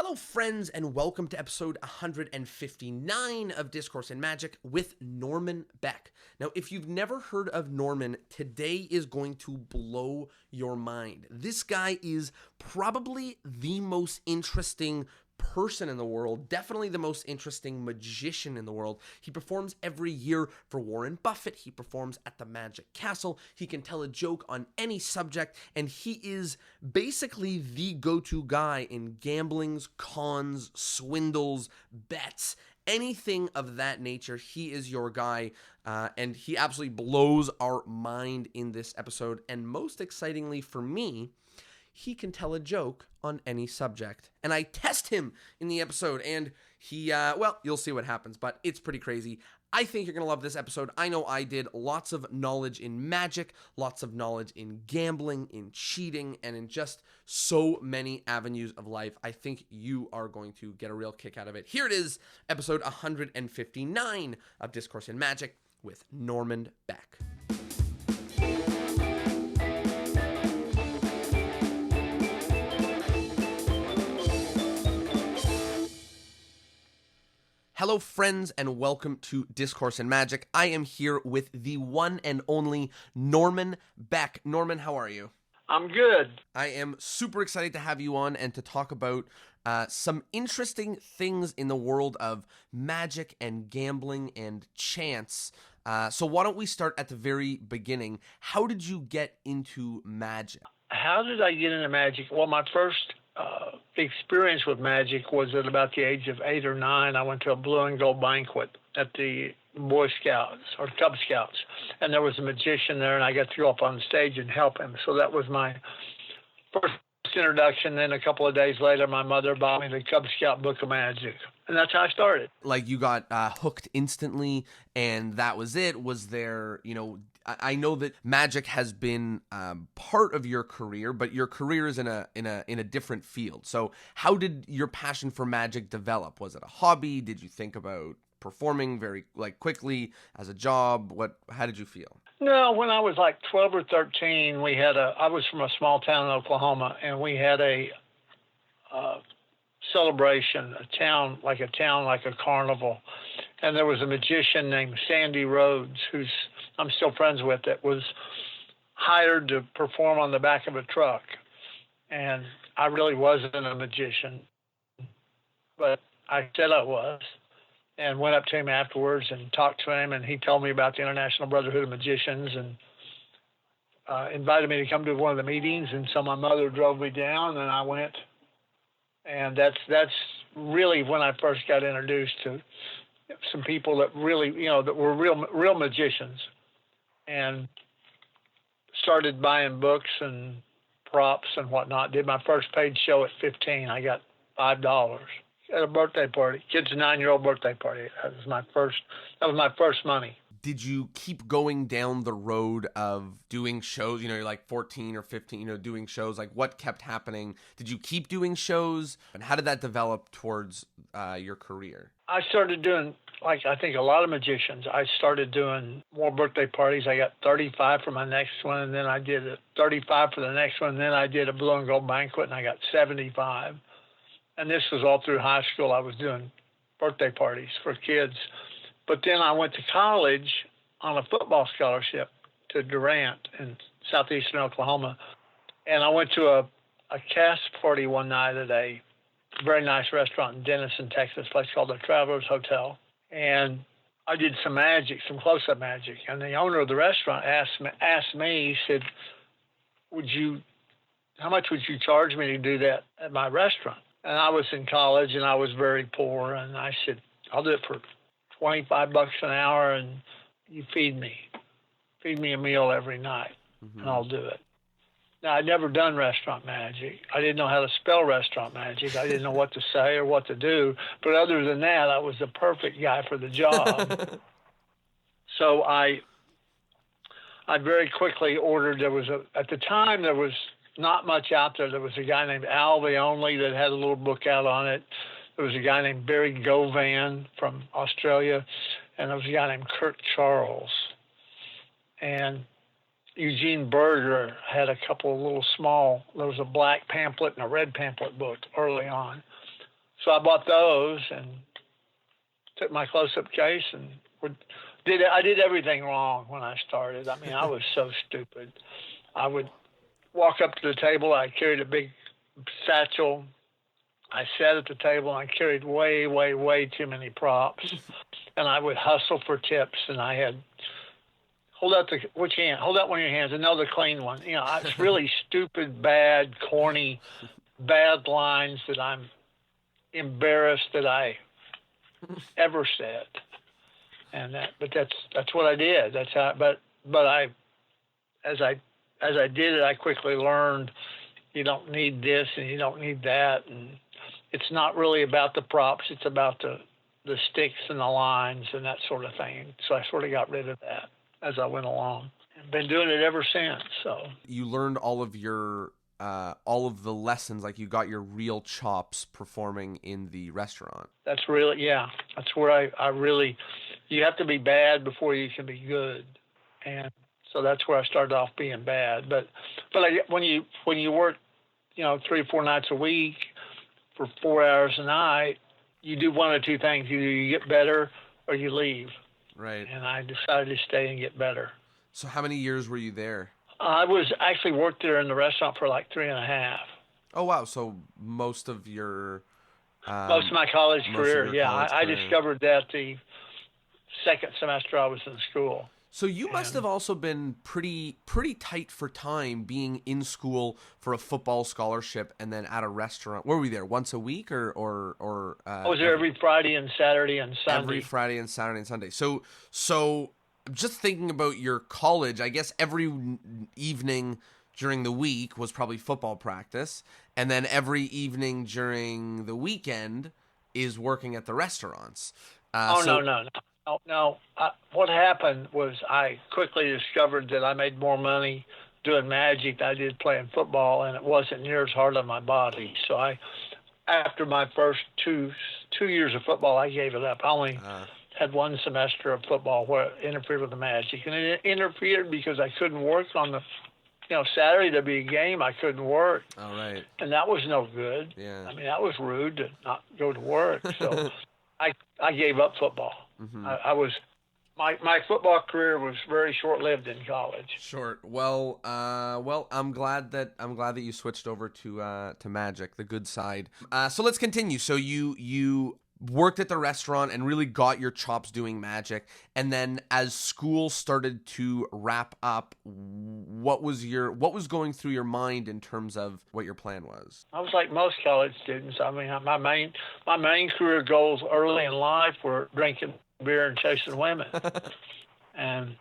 Hello, friends, and welcome to episode 159 of Discourse in Magic with Norman Beck. Now, if you've never heard of Norman, today is going to blow your mind. This guy is probably the most interesting person in the world, definitely the most interesting magician in the world. He performs every year for Warren Buffett. He performs at the Magic Castle. He can tell a joke on any subject, and he is basically the go-to guy in gamblings, cons, swindles, bets, anything of that nature. He is your guy, and he absolutely blows our mind in this episode. And most excitingly for me, he can tell a joke on any subject. And I test him in the episode, and he, you'll see what happens, but it's pretty crazy. I think you're going to love this episode. I know I did. Lots of knowledge in magic, lots of knowledge in gambling, in cheating, and in just so many avenues of life. I think you are going to get a real kick out of it. Here it is, episode 159 of Discourse in Magic with Norman Beck. Hello, friends, and welcome to Discourse in Magic. I am here with the one and only Norman Beck. Norman, how are you? I'm good. I am super excited to have you on and to talk about some interesting things in the world of magic and gambling and chance. So why don't we start at the very beginning? How did you get into magic? How did I get into magic? Well, my first experience with magic was at about the age of 8 or 9. I went to a blue and gold banquet at the Boy Scouts or Cub Scouts, and there was a magician there, and I got to go up on stage and help him. So that was my first introduction. Then a couple of days later, my mother bought me the Cub Scout Book of Magic, and that's how I started. Like, you got hooked instantly, and that was it? Was there, I know that magic has been part of your career, but your career is in a different field. So how did your passion for magic develop? Was it a hobby? Did you think about performing very quickly as a job? How did you feel? No, when I was like 12 or 13, I was from a small town in Oklahoma, and we had a celebration, a town like a carnival. And there was a magician named Sandy Rhodes, who's I'm still friends with, that was hired to perform on the back of a truck. And I really wasn't a magician, but I said I was, and went up to him afterwards and talked to him, and he told me about the International Brotherhood of Magicians and invited me to come to one of the meetings. And so my mother drove me down, and I went. And that's really when I first got introduced to some people that really, that were real magicians, and started buying books and props and whatnot. Did my first paid show at 15. I got $5 at a birthday party, kid's 9-year-old birthday party. That was my first money. Did you keep going down the road of doing shows? You're like 14 or 15, doing shows. Like, what kept happening? Did you keep doing shows? And how did that develop towards your career? I started doing, like I think a lot of magicians, I started doing more birthday parties. I got 35 for my next one, and then I did a 35 for the next one, and then I did a blue and gold banquet, and I got 75. And this was all through high school. I was doing birthday parties for kids. But then I went to college on a football scholarship to Durant in southeastern Oklahoma. And I went to a cast party one night at a very nice restaurant in Denison, Texas, a place called the Travelers Hotel. And I did some magic, some close-up magic. And the owner of the restaurant asked me, he said, how much would you charge me to do that at my restaurant? And I was in college, and I was very poor. And I said, I'll do it for $25 an hour, and you feed me a meal every night, and I'll do it. Now, I'd never done restaurant magic. I didn't know how to spell restaurant magic. I didn't know what to say or what to do. But other than that, I was the perfect guy for the job. So I very quickly ordered. At the time, there was not much out there. There was a guy named Al the Only that had a little book out on it. There was a guy named Barry Govan from Australia, and there was a guy named Kurt Charles. And Eugene Berger had a couple of there was a black pamphlet and a red pamphlet book early on. So I bought those and took my close-up case and I did everything wrong when I started. I mean, I was so stupid. I would walk up to the table. I carried a big satchel. I sat at the table and I carried way, way, way too many props. And I would hustle for tips. And I had, hold out which hand? Hold out one of your hands. Another clean one. You know, it's really stupid, bad, corny, bad lines that I'm embarrassed that I ever said. And but that's what I did. That's how. But as I did it, I quickly learned you don't need this and you don't need that, and it's not really about the props. It's about the sticks and the lines and that sort of thing. So I sort of got rid of that as I went along, and been doing it ever since. So you learned all of the lessons, like you got your real chops performing in the restaurant. That's where I really, you have to be bad before you can be good. And so that's where I started off being bad. But when you work, 3 or 4 nights a week for 4 hours a night, you do one of two things. Either you get better or you leave. Right. And I decided to stay and get better. So how many years were you there? I was actually worked there in the restaurant for like 3.5. Oh, wow. So most of your... most of my college career, yeah. I discovered that the second semester I was in school. So you must have also been pretty tight for time, being in school for a football scholarship and then at a restaurant. Were we there once a week or I was there every Friday and Saturday and Sunday. Every Friday and Saturday and Sunday. So just thinking about your college, I guess every evening during the week was probably football practice, and then every evening during the weekend is working at the restaurants. No. What happened was I quickly discovered that I made more money doing magic than I did playing football, and it wasn't near as hard on my body. So after my first two years of football, I gave it up. I only had one semester of football where it interfered with the magic, and it interfered because I couldn't work on the, Saturday there'd be a game, I couldn't work. All right. And that was no good. Yeah. I mean, that was rude to not go to work. So I gave up football. Mm-hmm. My football career was very short-lived in college. Short. Well, I'm glad that you switched over to magic, the good side. So let's continue. So you worked at the restaurant and really got your chops doing magic, and then as school started to wrap up, what was going through your mind in terms of what your plan was? I was like most college students. I mean, my main career goals early in life were drinking beer and chasing women. And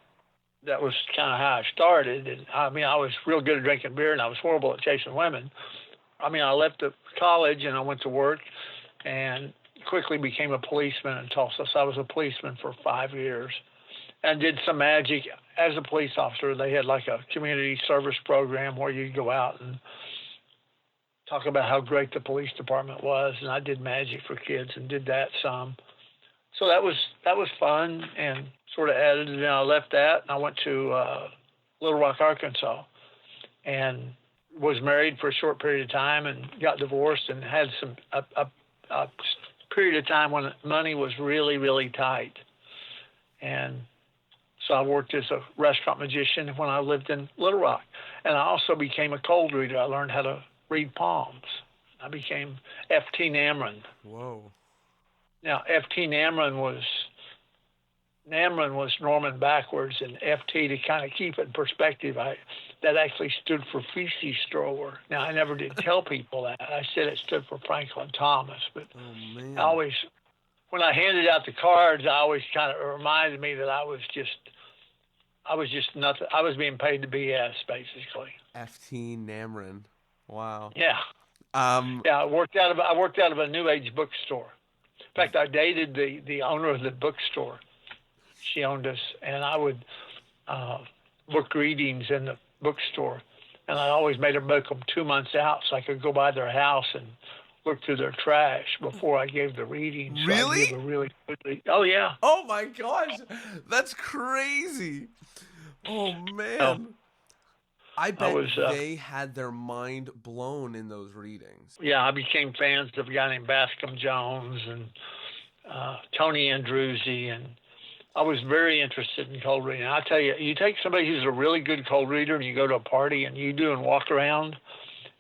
that was kind of how I started. And I mean, I was real good at drinking beer and I was horrible at chasing women. I mean, I left the college and I went to work and quickly became a policeman in Tulsa. So I was a policeman for 5 years and did some magic as a police officer. They had like a community service program where you go out and talk about how great the police department was. And I did magic for kids and did that some. So that was fun and sort of added. And then I left that and I went to Little Rock, Arkansas, and was married for a short period of time and got divorced and had a period of time when money was really, really tight. And so I worked as a restaurant magician when I lived in Little Rock. And I also became a cold reader. I learned how to read palms. I became F.T. Namron. Whoa. Now, F.T. Namron was Norman backwards, and F.T., to kind of keep it in perspective, that actually stood for feces thrower. Now, I never did tell people that. I said it stood for Franklin Thomas, but I always, when I handed out the cards, I always kind of reminded me that I was just nothing. I was being paid to BS, basically. F.T. Namron. Wow. Yeah. I worked out of a New Age bookstore. In fact, I dated the owner of the bookstore. She owned us, and I would book readings in the bookstore, and I always made her book them 2 months out so I could go by their house and look through their trash before I gave the reading. So really? I gave a really good read. Oh, yeah. Oh, my gosh. That's crazy. Oh, man. I bet was, they had their mind blown in those readings. yeah, I became fans of a guy named Bascom Jones and Tony Andruzzi, and I was very interested in cold reading. I tell you, you take somebody who's a really good cold reader and you go to a party and you do and walk around,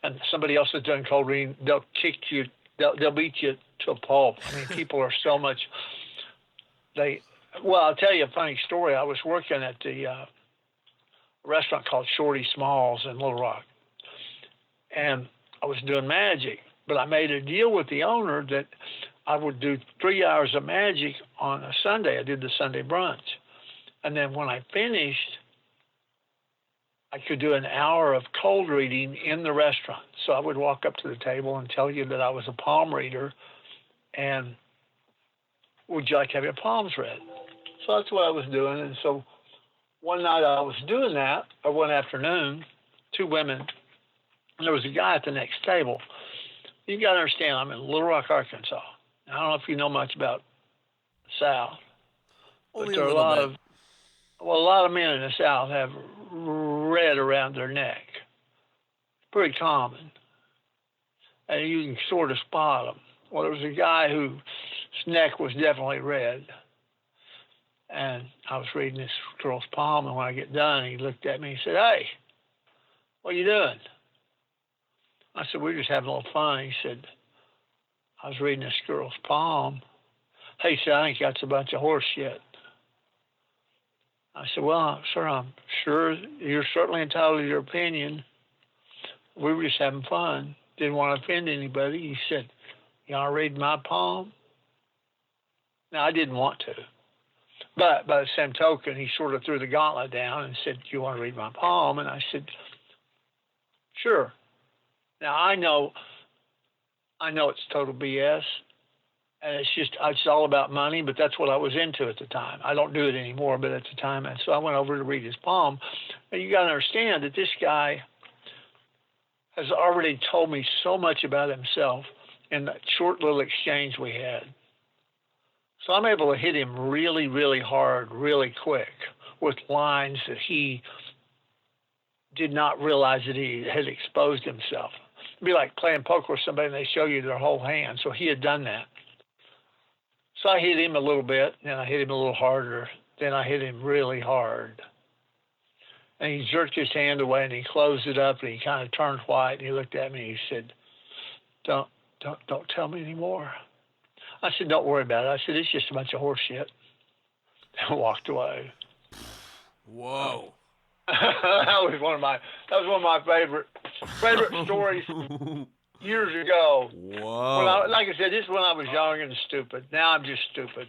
and somebody else has done cold reading, they'll kick you, they'll beat you to a pulp. I mean, people are so much. Well, I'll tell you a funny story. I was working at the restaurant called Shorty Smalls in Little Rock, and I was doing magic, but I made a deal with the owner that I would do 3 hours of magic on a Sunday. I did the Sunday brunch. And then when I finished, I could do an hour of cold reading in the restaurant. So I would walk up to the table and tell you that I was a palm reader, and would you like to have your palms read? So that's what I was doing. And so one night I was doing that, or one afternoon, 2 women, and there was a guy at the next table. You got to understand, I'm in Little Rock, Arkansas. I don't know if you know much about the South, but there are a lot of men in the South have red around their neck. It's pretty common, and you can sort of spot them. Well, there was a guy whose neck was definitely red, and I was reading this girl's palm, and when I get done, he looked at me and said, "Hey, what are you doing?" I said, "We're just having a little fun." He said, "I was reading this girl's palm." He said, "I think that's a bunch of horse shit." I said, "Well, sir, I'm sure you're certainly entitled to your opinion. We were just having fun. Didn't want to offend anybody." He said, "You want to read my palm?" Now, I didn't want to. But by the same token, he sort of threw the gauntlet down and said, "Do you want to read my palm?" And I said, "Sure." Now, I know it's total BS, and it's all about money, but that's what I was into at the time. I don't do it anymore, but at the time, and so I went over to read his palm. And you got to understand that this guy has already told me so much about himself in that short little exchange we had. So I'm able to hit him really, really hard, really quick with lines that he did not realize that he had exposed himself. It'd be like playing poker with somebody and they show you their whole hand. So he had done that. So I hit him a little bit, then I hit him a little harder, then I hit him really hard. And he jerked his hand away and he closed it up and he kind of turned white and he looked at me and he said, Don't tell me anymore." I said, "Don't worry about it." I said, "It's just a bunch of horse shit." And walked away. Whoa. That was one of my favorite stories years ago. Whoa. Like I said, this is when I was young and stupid. Now I'm just stupid.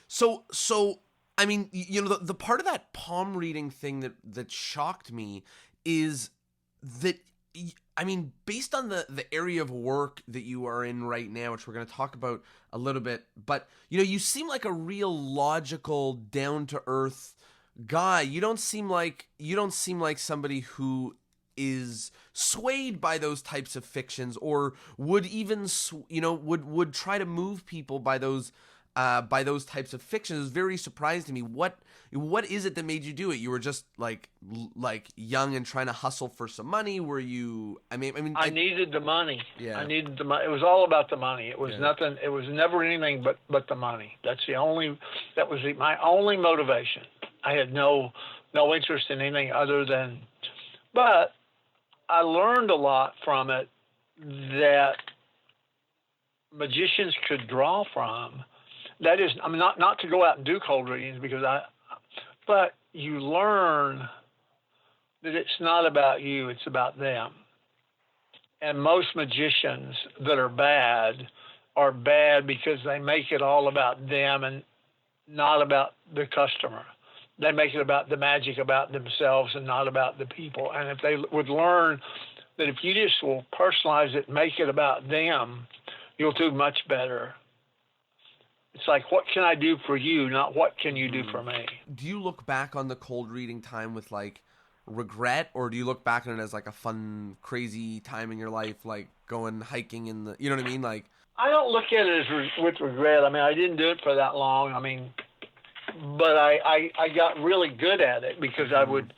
So I mean, you know, the part of that palm reading thing that shocked me is that, I mean, based on the area of work that you are in right now, which we're going to talk about a little bit, but, you know, you seem like a real logical, down-to-earth guy. You don't seem like somebody who is swayed by those types of fictions, or would even, would try to move people by those types of fictions. It's very surprising to me. What is it that made you do it? You were just like young and trying to hustle for some money. Were you? I needed the money. Yeah. I needed the money. It was all about the money. It was nothing. It was never anything but the money. That was my only motivation. I had no interest in anything other than. But I learned a lot from it that magicians could draw from. That is, I'm not to go out and do cold readings but you learn that it's not about you, it's about them. And most magicians that are bad because they make it all about them and not about the customer. They make it about the magic about themselves and not about the people. And if they would learn that if you just will personalize it, make it about them, you'll do much better. It's like, what can I do for you, not what can you do for me? Do you look back on the cold reading time with like regret, or do you look back on it as like a fun, crazy time in your life, like going hiking in the, you know what I mean? Like, I don't look at it as with regret. I mean, I didn't do it for that long. I mean, but I got really good at it because I would.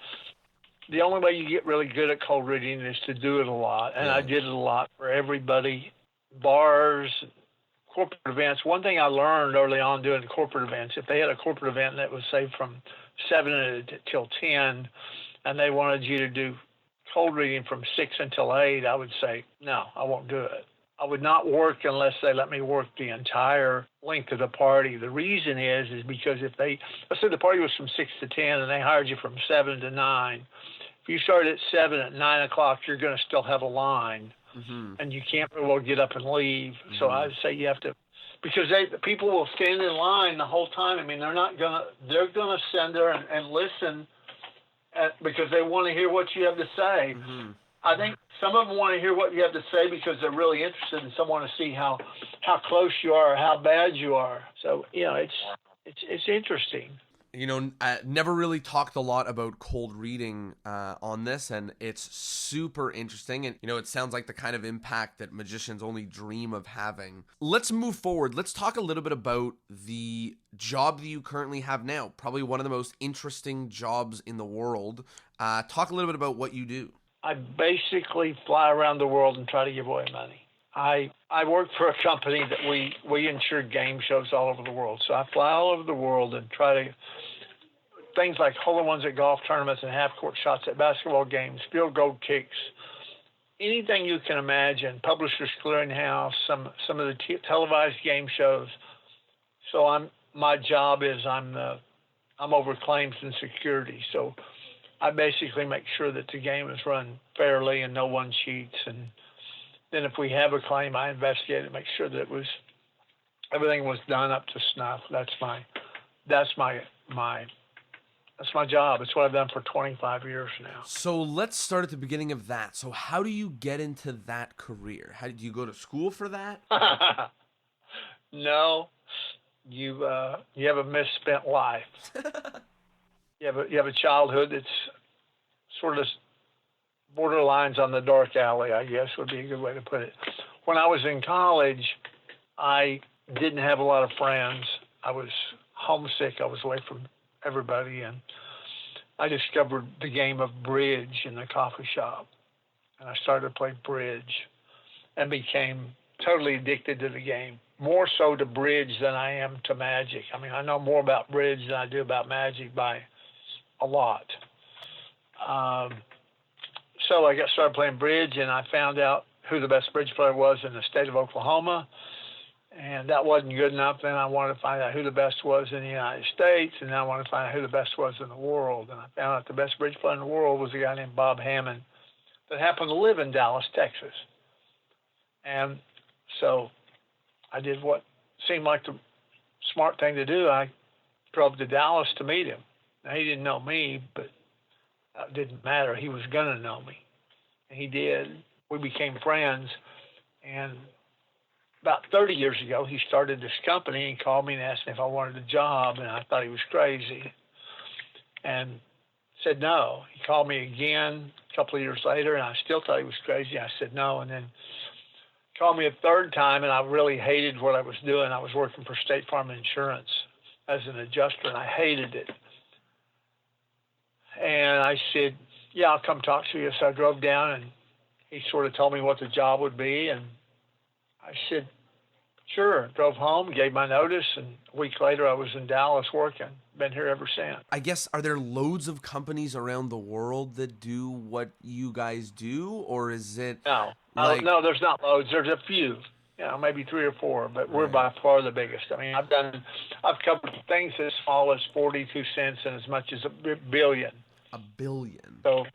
The only way you get really good at cold reading is to do it a lot, and I did it a lot for everybody, bars, corporate events. One thing I learned early on doing corporate events, if they had a corporate event that was say from 7 till 10, and they wanted you to do cold reading from 6 until 8, I would say no, I won't do it. I would not work unless they let me work the entire length of the party. The reason is because if let's say the party was from 6 to 10 and they hired you from 7 to 9, if you started at 7, at 9 o'clock, you're going to still have a line, and you can't really well get up and leave. So I'd say you have to, because people will stand in line the whole time. I mean, they're going to stand there and listen because they want to hear what you have to say. I think some of them want to hear what you have to say because they're really interested, and some want to see how close you are, or how bad you are. So it's interesting. I never really talked a lot about cold reading on this, and it's super interesting. And, it sounds like the kind of impact that magicians only dream of having. Let's move forward. Let's talk a little bit about the job that you currently have now. Probably one of the most interesting jobs in the world. Talk a little bit about what you do. I basically fly around the world and try to give away money. I work for a company that we insure game shows all over the world. So I fly all over the world and try to things like hole-in-ones at golf tournaments and half-court shots at basketball games, field goal kicks, anything you can imagine. Publishers Clearinghouse, some of the televised game shows. So my job is I'm over claims and security. So I basically make sure that the game is run fairly and no one cheats. And then if we have a claim, I investigate it, make sure that everything was done up to snuff. That's my job. It's what I've done for 25 years now. So let's start at the beginning of that. So how do you get into that career? How did you go to school for that? No, you have a misspent life. You have a childhood that's sort of borderlines on the dark alley, I guess would be a good way to put it. When I was in college, I didn't have a lot of friends. I was homesick. I was away from everybody, and I discovered the game of bridge in the coffee shop, and I started to play bridge and became totally addicted to the game, more so to bridge than I am to magic. I mean, I know more about bridge than I do about magic by a lot. So I got started playing bridge, and I found out who the best bridge player was in the state of Oklahoma. And that wasn't good enough. Then I wanted to find out who the best was in the United States, and then I wanted to find out who the best was in the world. And I found out the best bridge player in the world was a guy named Bob Hammond that happened to live in Dallas, Texas. And so I did what seemed like the smart thing to do. I drove to Dallas to meet him. Now, he didn't know me, but it didn't matter. He was going to know me. And he did. We became friends. And about 30 years ago, he started this company and called me and asked me if I wanted a job, and I thought he was crazy and said no. He called me again a couple of years later, and I still thought he was crazy. I said no, and then called me a third time, and I really hated what I was doing. I was working for State Farm Insurance as an adjuster, and I hated it. And I said, yeah, I'll come talk to you. So I drove down, and he sort of told me what the job would be, and I said, sure. Drove home, gave my notice, and a week later I was in Dallas working. Been here ever since. I guess, are there loads of companies around the world that do what you guys do, or is it? No, no, there's not loads. There's a few, maybe 3 or 4, but we're by far the biggest. I mean, I've covered things as small as 42 cents and as much as a billion. A billion? So,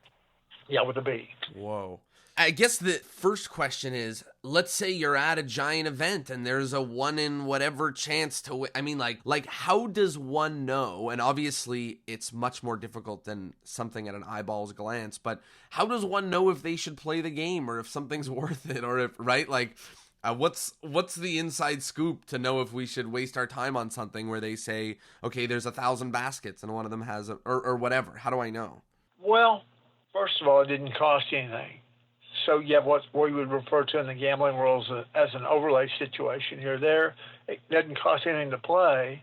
yeah, with a B. Whoa. I guess the first question is, let's say you're at a giant event and there's a 1 in whatever chance to win. I mean, like how does one know? And obviously it's much more difficult than something at an eyeballs glance, but how does one know if they should play the game or if something's worth it, or if, right? Like, what's the inside scoop to know if we should waste our time on something where they say, okay, there's 1,000 baskets and one of them has or whatever. How do I know? Well, first of all, it didn't cost you anything. So you have what we would refer to in the gambling world as an overlay situation. You're there. It doesn't cost anything to play.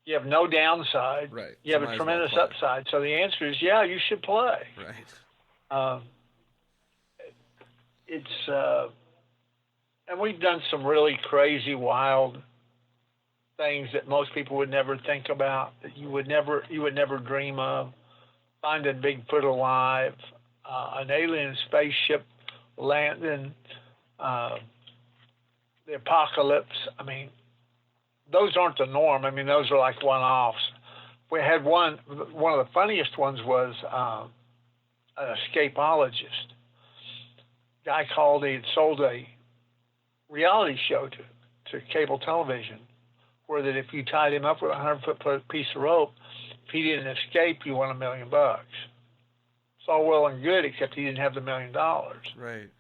You have no downside. Right. You So have might a as well tremendous play. upside. So the answer is, yeah, you should play. Right. Um, and we've done some really crazy, wild things that most people would never think about, that you would never dream of. Finding Bigfoot alive, an alien spaceship landing, the apocalypse. I mean, those aren't the norm. I mean, those are like one-offs. We had one of the funniest ones was an escapologist. Guy called, he had sold a reality show to cable television, where that if you tied him up with a 100-foot piece of rope, if he didn't escape, you won $1 million. It's all well and good, except he didn't have the $1 million. Right.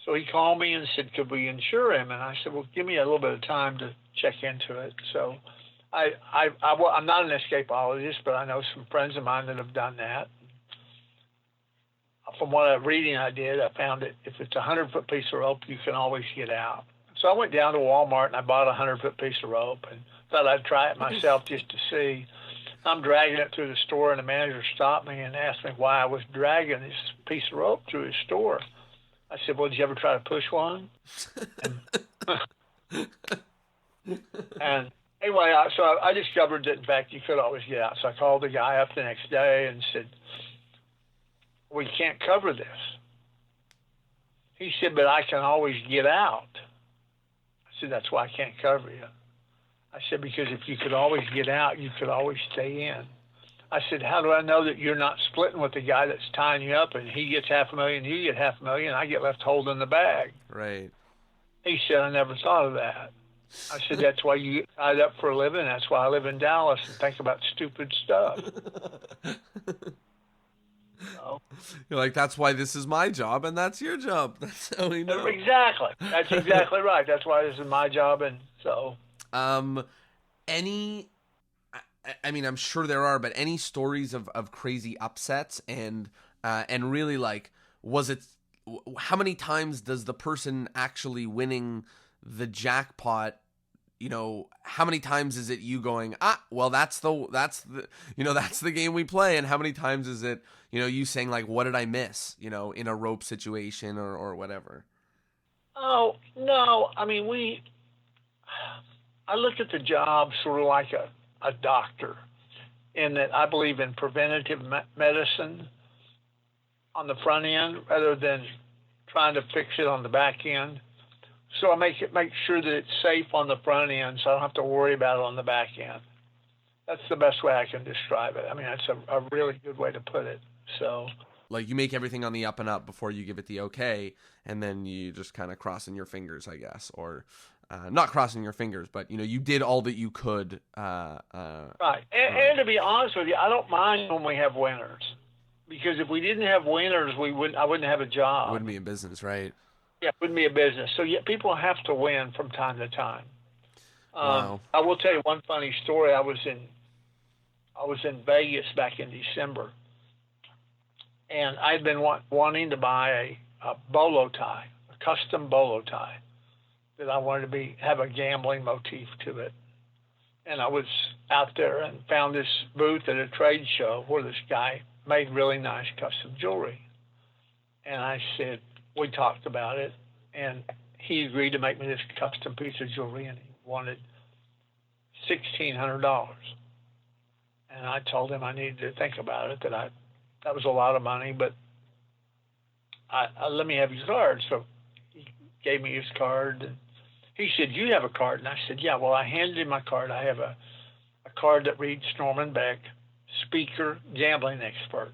So he called me and said, could we insure him? And I said, well, give me a little bit of time to check into it. So I'm not an escapologist, but I know some friends of mine that have done that. From what reading I did, I found that if it's a 100-foot piece of rope, you can always get out. So I went down to Walmart and I bought a 100-foot piece of rope and thought I'd try it myself just to see. I'm dragging it through the store, and the manager stopped me and asked me why I was dragging this piece of rope through his store. I said, well, did you ever try to push one? And anyway, so I discovered that, in fact, you could always get out. So I called the guy up the next day and said, we can't cover this. He said, but I can always get out. I said, that's why I can't cover you. I said, because if you could always get out, you could always stay in. I said, how do I know that you're not splitting with the guy that's tying you up and he gets $500,000, you get $500,000, I get left holding the bag? Right. He said, I never thought of that. I said, that's why you get tied up for a living. That's why I live in Dallas and think about stupid stuff. So, You're like, that's why this is my job and that's your job. That's how we know. exactly. That's exactly right. That's why this is my job. And so. I mean, I'm sure there are, but any stories of crazy upsets and really, like, how many times does the person actually winning the jackpot, how many times is it you going, well, that's the game we play, and how many times is it, you saying, like, what did I miss, in a rope situation or whatever? Oh, no. I mean, I look at the job sort of like a doctor, in that I believe in preventative medicine on the front end rather than trying to fix it on the back end. So I make sure that it's safe on the front end, so I don't have to worry about it on the back end. That's the best way I can describe it. I mean, that's a really good way to put it. So, like, you make everything on the up and up before you give it the okay, and then you just kind of crossing your fingers, I guess, or not crossing your fingers, but you did all that you could. Right, and to be honest with you, I don't mind when we have winners, because if we didn't have winners, I wouldn't have a job. Wouldn't be in business, right? Yeah, it wouldn't be a business. So yeah, people have to win from time to time. Wow. I will tell you one funny story. I was in Vegas back in December, and I'd been wanting to buy a bolo tie, a custom bolo tie, that I wanted to have a gambling motif to it. And I was out there and found this booth at a trade show where this guy made really nice custom jewelry. And I said, we talked about it, and he agreed to make me this custom piece of jewelry, and he wanted $1,600. And I told him I needed to think about it, that was a lot of money, but let me have his card. So he gave me his card, and he said, you have a card? And I said, yeah. Well, I handed him my card. I have a card that reads Norman Beck, speaker, gambling expert.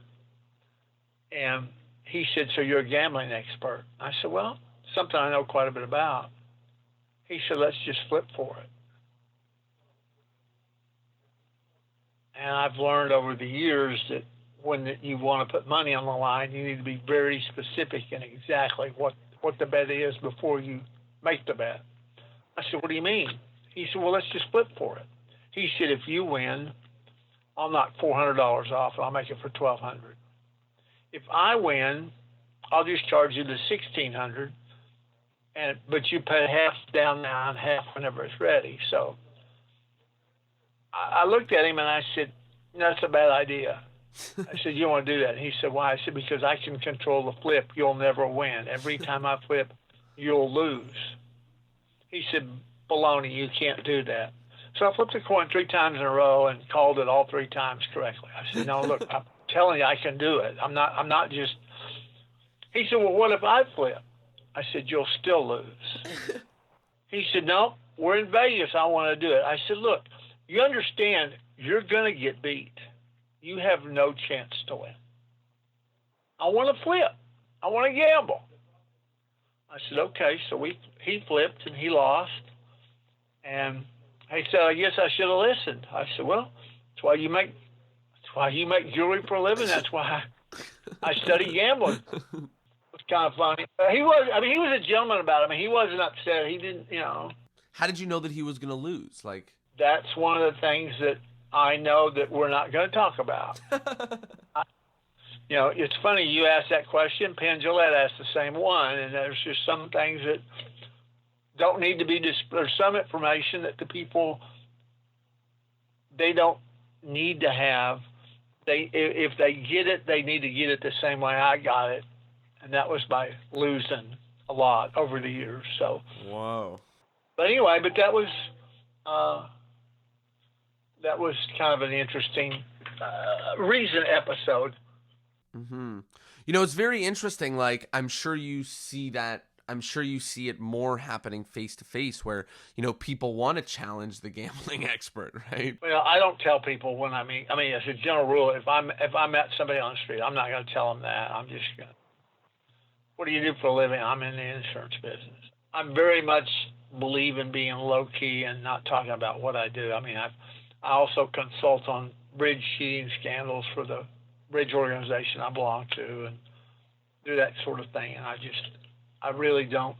And he said, so you're a gambling expert? I said, well, something I know quite a bit about. He said, let's just flip for it. And I've learned over the years that when you want to put money on the line, you need to be very specific in exactly what the bet is before you make the bet. I said, what do you mean? He said, well, let's just flip for it. He said, if you win, I'll knock $400 off, and I'll make it for $1,200. If I win, I'll just charge you the $1,600, but you pay half down now and half whenever it's ready. So I looked at him and I said, that's a bad idea. I said, you don't want to do that. And he said, why? I said, because I can control the flip. You'll never win. Every time I flip, you'll lose. He said, baloney, you can't do that. So I flipped the coin 3 times in a row and called it all 3 times correctly. I said, no, look, I'm telling you I can do it. I'm not just. He said, well, what if I flip? I said, you'll still lose. He said, no, we're in Vegas. I want to do it. I said, look, you understand you're going to get beat. You have no chance to win. I want to flip. I want to gamble. I said, okay. So he flipped and he lost. And he said, I guess I should have listened. I said, well, that's why you make jewelry for a living. That's why I study gambling. It's kind of funny. He was a gentleman about it. I mean, he wasn't upset. He didn't, How did you know that he was going to lose? Like, that's one of the things that I know that we're not going to talk about. It's funny you asked that question. Penn Jillette asked the same one, and there's just some things that don't need to be there's some information that the people, they don't need to have. If they get it, they need to get it the same way I got it, and that was by losing a lot over the years. So. Whoa. But anyway, that was kind of an interesting recent episode. Mm-hmm. It's very interesting. Like, I'm sure you see it more happening face to face where, people want to challenge the gambling expert, right? Well, I don't tell people when I mean, as a general rule, if I met somebody on the street, I'm not going to tell them that. I'm just going to, what do you do for a living? I'm in the insurance business. I'm very much believe in being low key and not talking about what I do. I mean, I also consult on bridge cheating scandals for the bridge organization I belong to and do that sort of thing. And I really don't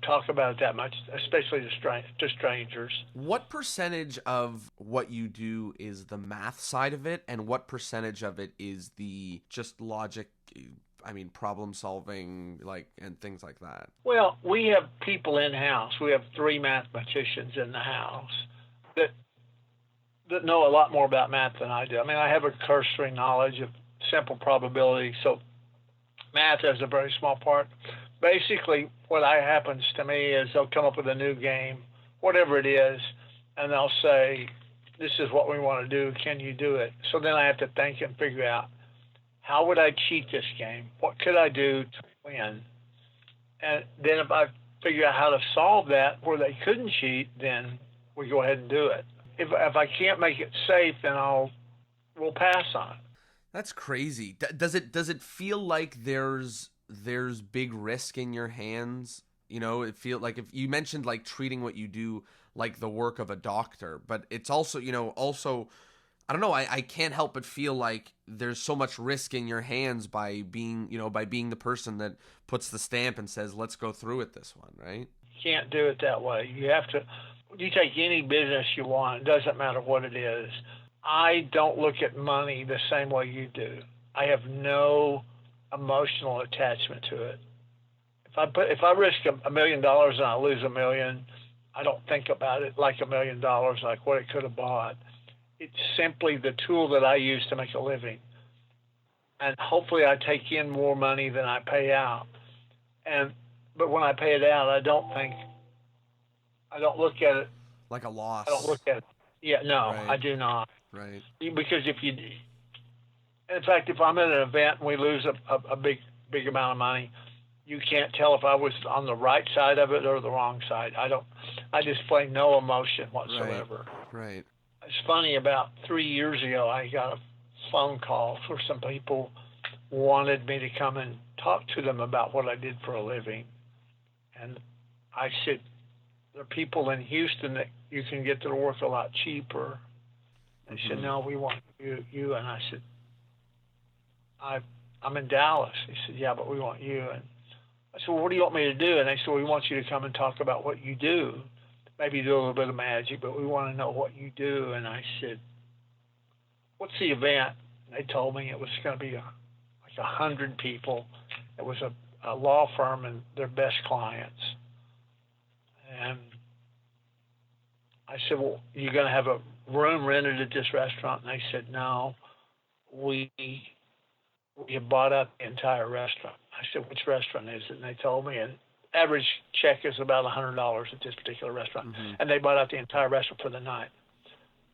talk about it that much, especially to strangers. What percentage of what you do is the math side of it, and what percentage of it is the just logic, problem solving, and things like that? Well, we have people in-house. We have 3 mathematicians in the house that know a lot more about math than I do. I mean, I have a cursory knowledge of simple probability, so math is a very small part. Basically, what happens to me is they'll come up with a new game, whatever it is, and they'll say, this is what we want to do. Can you do it? So then I have to think and figure out, how would I cheat this game? What could I do to win? And then if I figure out how to solve that where they couldn't cheat, then we go ahead and do it. If I can't make it safe, then we'll pass on it. That's crazy. Does it feel like there's big risk in your hands? It feel like, if you mentioned like treating what you do like the work of a doctor, but it's also, I don't know, I can't help but feel like there's so much risk in your hands by being the person that puts the stamp and says, let's go through it this one, right? You can't do it that way. You take any business you want, it doesn't matter what it is. I don't look at money the same way you do. I have no emotional attachment to it. If I risk $1 million and I lose $1 million, I don't think about it like $1 million, like what it could have bought. It's simply the tool that I use to make a living. And hopefully I take in more money than I pay out. But when I pay it out, I don't look at it like a loss. I don't look at it. Yeah, no, right. I do not. Right. Because in fact, if I'm at an event and we lose a big amount of money, you can't tell if I was on the right side of it or the wrong side. I display no emotion whatsoever. Right. It's funny, about 3 years ago, I got a phone call where some people wanted me to come and talk to them about what I did for a living. And I said, there are people in Houston that you can get their work a lot cheaper. They said, no, we want you. And I said, I'm in Dallas. He said, yeah, but we want you. And I said, well, what do you want me to do? And they said, we want you to come and talk about what you do. Maybe do a little bit of magic, but we want to know what you do. And I said, what's the event? And they told me it was going to be like 100 people. It was a law firm and their best clients. And I said, well, you going to have a room rented at this restaurant? And they said, no, we have bought out the entire restaurant. I said, which restaurant is it? And they told me, and average check is about $100 at this particular restaurant. Mm-hmm. And they bought out the entire restaurant for the night.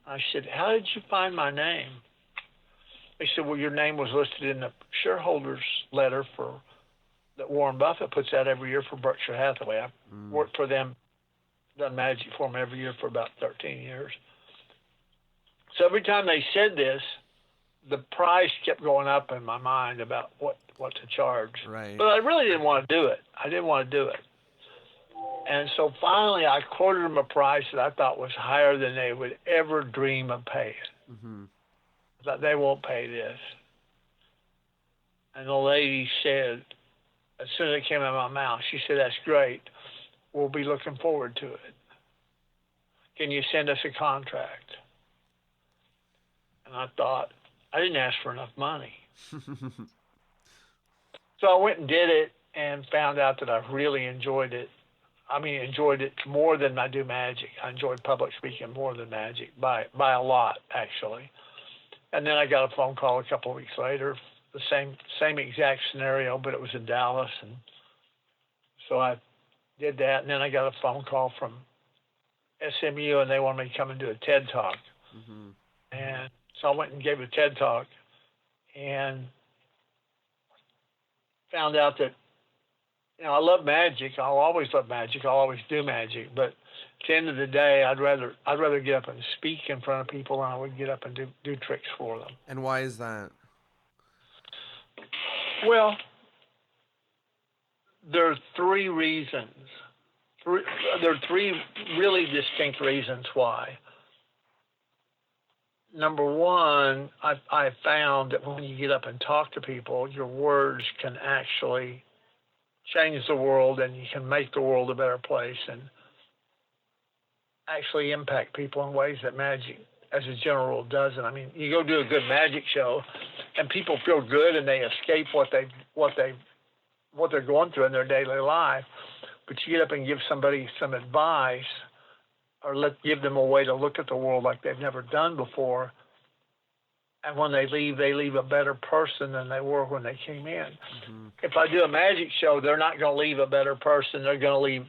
I said, how did you find my name? They said, well, your name was listed in the shareholders letter that Warren Buffett puts out every year for Berkshire Hathaway. I've worked for them, done magic for them every year for about 13 years. So every time they said this, the price kept going up in my mind about what to charge. Right. But I really didn't want to do it. I didn't want to do it. And so finally I quoted them a price that I thought was higher than they would ever dream of paying. Mm-hmm. I thought, they won't pay this. And the lady said, as soon as it came out of my mouth, she said, that's great. We'll be looking forward to it. Can you send us a contract? And I thought, I didn't ask for enough money. So I went and did it and found out that I really enjoyed it. I mean, enjoyed it more than I do magic. I enjoyed public speaking more than magic, by a lot, actually. And then I got a phone call a couple of weeks later, the same exact scenario, but it was in Dallas. And so I did that. And then I got a phone call from SMU, and they wanted me to come and do a TED Talk. Mm-hmm. And so I went and gave a TED Talk and found out that, I love magic. I'll always love magic. I'll always do magic. But at the end of the day, I'd rather get up and speak in front of people than I would get up and do tricks for them. And why is that? Well, there are three reasons. There are three really distinct reasons why. Number one, I found that when you get up and talk to people, your words can actually change the world, and you can make the world a better place and actually impact people in ways that magic, as a general rule, doesn't. I mean, you go do a good magic show, and people feel good, and they escape what they're going through in their daily life. But you get up and give somebody some advice, or give them a way to look at the world like they've never done before. And when they leave a better person than they were when they came in. Mm-hmm. If I do a magic show, they're not going to leave a better person. They're going to leave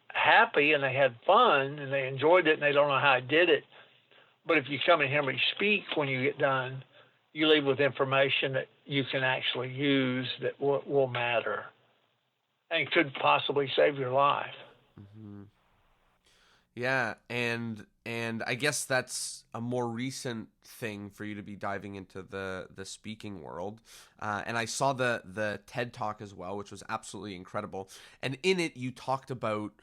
happy, and they had fun, and they enjoyed it, and they don't know how I did it. But if you come and hear me speak when you get done, you leave with information that you can actually use that will matter and could possibly save your life. Mm-hmm. Yeah, and I guess that's a more recent thing for you to be diving into the speaking world. And I saw the TED Talk as well, which was absolutely incredible. And in it, you talked about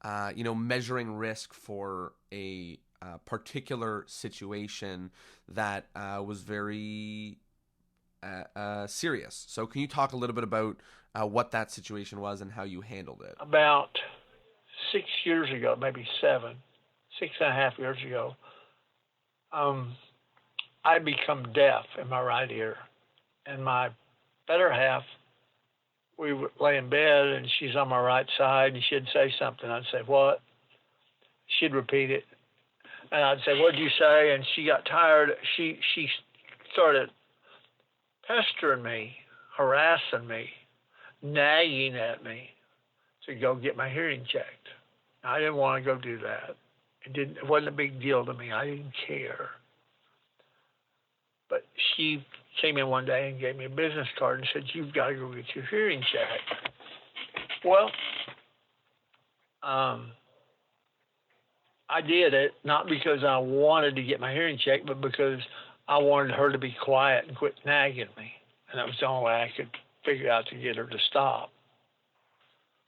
measuring risk for a particular situation that was very serious. So can you talk a little bit about what that situation was and how you handled it? About 6 years ago, maybe 6.5 years ago, I become deaf in my right ear. And my better half, we would lay in bed, and she's on my right side, and she'd say something. I'd say, what? She'd repeat it. And I'd say, what'd you say? And she got tired. She started pestering me, harassing me, nagging at me to go get my hearing checked. I didn't want to go do that. It wasn't a big deal to me. I didn't care. But she came in one day and gave me a business card and said, you've got to go get your hearing checked. Well, I did it, not because I wanted to get my hearing checked, but because I wanted her to be quiet and quit nagging me. And that was the only way I could figure out to get her to stop.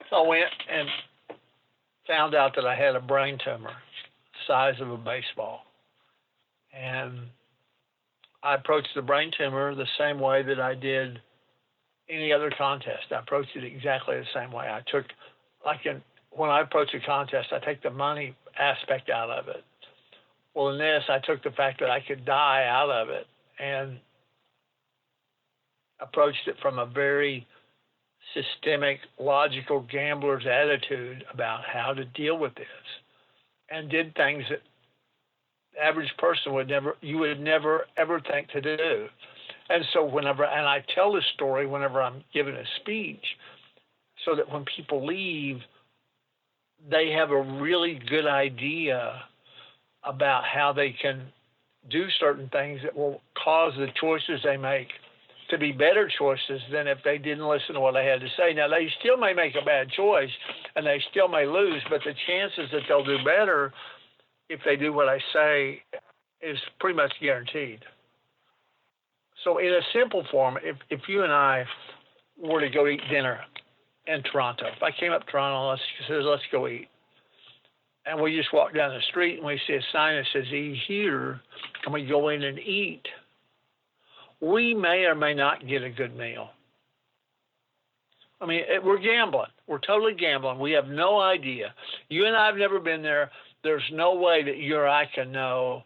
So I went and found out that I had a brain tumor the size of a baseball. And I approached the brain tumor the same way that I did any other contest. I approached it exactly the same way. When I approach a contest, I take the money aspect out of it. Well, in this, I took the fact that I could die out of it and approached it from a very systemic, logical gambler's attitude about how to deal with this, and did things that The average person you would never ever think to do. And so and I tell this story whenever I'm giving a speech, so that when people leave, they have a really good idea about how they can do certain things that will cause the choices they make to be better choices than if they didn't listen to what I had to say. Now, they still may make a bad choice and they still may lose, but the chances that they'll do better if they do what I say is pretty much guaranteed. So in a simple form, if you and I were to go eat dinner in Toronto, if I came up to Toronto and says, let's go eat, and we just walk down the street and we see a sign that says eat here, and we go in and eat, we may or may not get a good meal. I mean, we're gambling. We're totally gambling. We have no idea. You and I have never been there. There's no way that you or I can know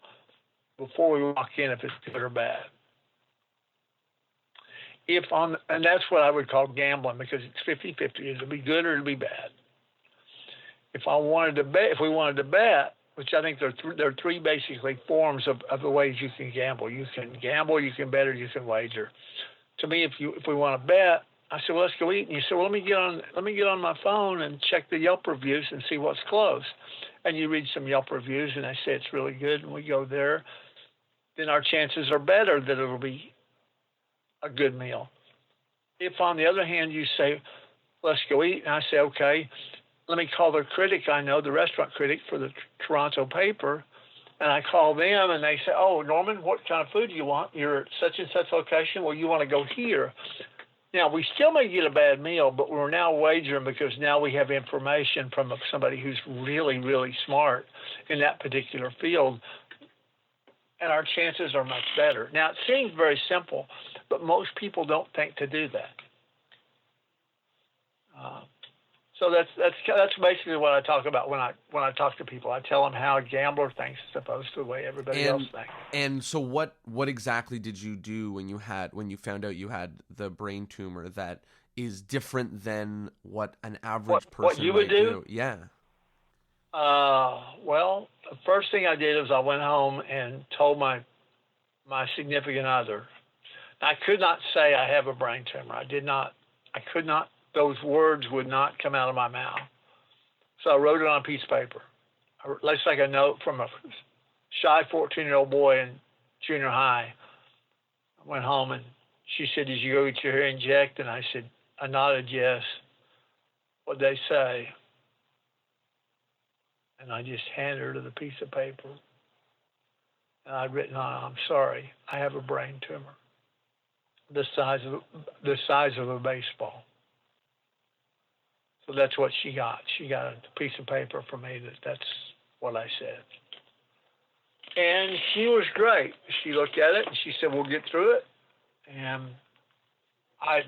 before we walk in if it's good or bad. And that's what I would call gambling, because it's 50-50. It'll be good or it'll be bad. If we wanted to bet, which I think there are three basically forms of the ways you can gamble. You can gamble, you can bet, or you can wager. To me, if we want to bet, I said, well, let's go eat. And you said, well, let me get on my phone and check the Yelp reviews and see what's close. And you read some Yelp reviews, and they say it's really good, and we go there. Then our chances are better that it'll be a good meal. If, on the other hand, you say, let's go eat, and I say, okay, let me call the critic I know, the restaurant critic for the Toronto paper, and I call them, and they say, oh, Norman, what kind of food do you want? You're at such and such location. Well, you want to go here. Now, we still may get a bad meal, but we're now wagering because now we have information from somebody who's really, really smart in that particular field, and our chances are much better. Now, it seems very simple, but most people don't think to do that. So that's basically what I talk about when I talk to people. I tell them how a gambler thinks as opposed to the way everybody else thinks. And so what exactly did you do when you found out you had the brain tumor that is different than what an average person what you would do? Yeah. Well, the first thing I did was I went home and told my significant other. I could not say I have a brain tumor. I could not. Those words would not come out of my mouth. So I wrote it on a piece of paper. Let's take a note from a shy 14-year-old boy in junior high. I went home and she said, did you go get your hair injected? And I said, I nodded yes. What'd they say? And I just handed her the piece of paper. And I'd written on it, I'm sorry, I have a brain tumor. The size of a baseball. So that's what she got. She got a piece of paper from me that's what I said. And she was great. She looked at it and she said, we'll get through it. And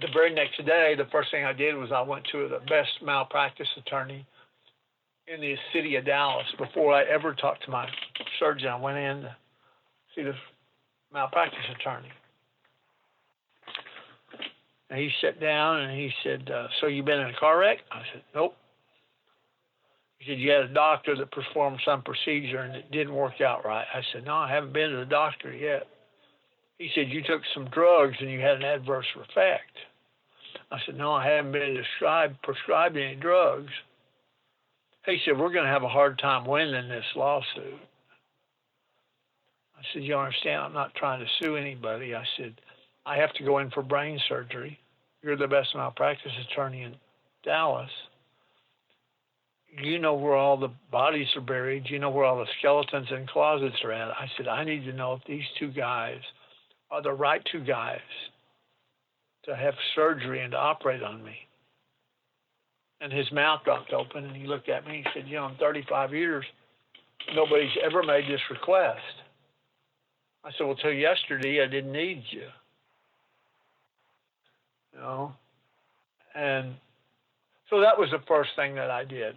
the very next day, the first thing I did was I went to the best malpractice attorney in the city of Dallas. Before I ever talked to my surgeon, I went in to see the malpractice attorney. And he sat down and he said, so you've been in a car wreck? I said, nope. He said, you had a doctor that performed some procedure and it didn't work out right. I said, no, I haven't been to the doctor yet. He said, you took some drugs and you had an adverse effect. I said, no, I haven't been prescribed any drugs. He said, we're going to have a hard time winning this lawsuit. I said, you understand, I'm not trying to sue anybody. I said, I have to go in for brain surgery. You're the best malpractice attorney in Dallas. You know where all the bodies are buried. You know where all the skeletons and closets are at. I said, I need to know if these two guys are the right two guys to have surgery and to operate on me. And his mouth dropped open and he looked at me and he said, in 35 years, nobody's ever made this request. I said, well, till yesterday, I didn't need you. And so that was the first thing that I did,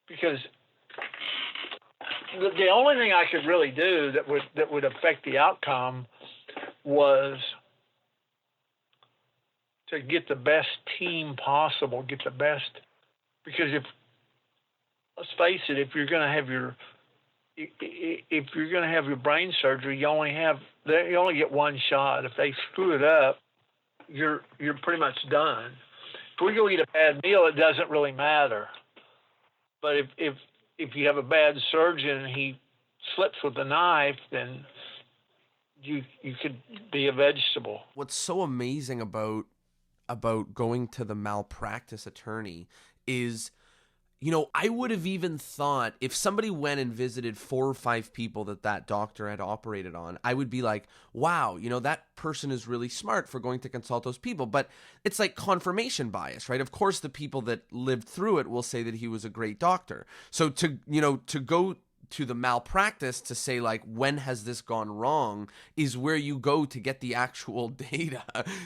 because the only thing I could really do that would affect the outcome was to get the best team possible, because let's face it, if you're going to have your if you're going to have your brain surgery, you only get one shot. If they screw it up, you're pretty much done. If we go eat a bad meal, it doesn't really matter. But if you have a bad surgeon and he slips with a knife, then you could be a vegetable. What's so amazing about going to the malpractice attorney is, I would have even thought if somebody went and visited 4 or 5 people that doctor had operated on, I would be like, wow, that person is really smart for going to consult those people. But it's like confirmation bias, right? Of course, the people that lived through it will say that he was a great doctor. So to go to the malpractice to say, like, when has this gone wrong, is where you go to get the actual data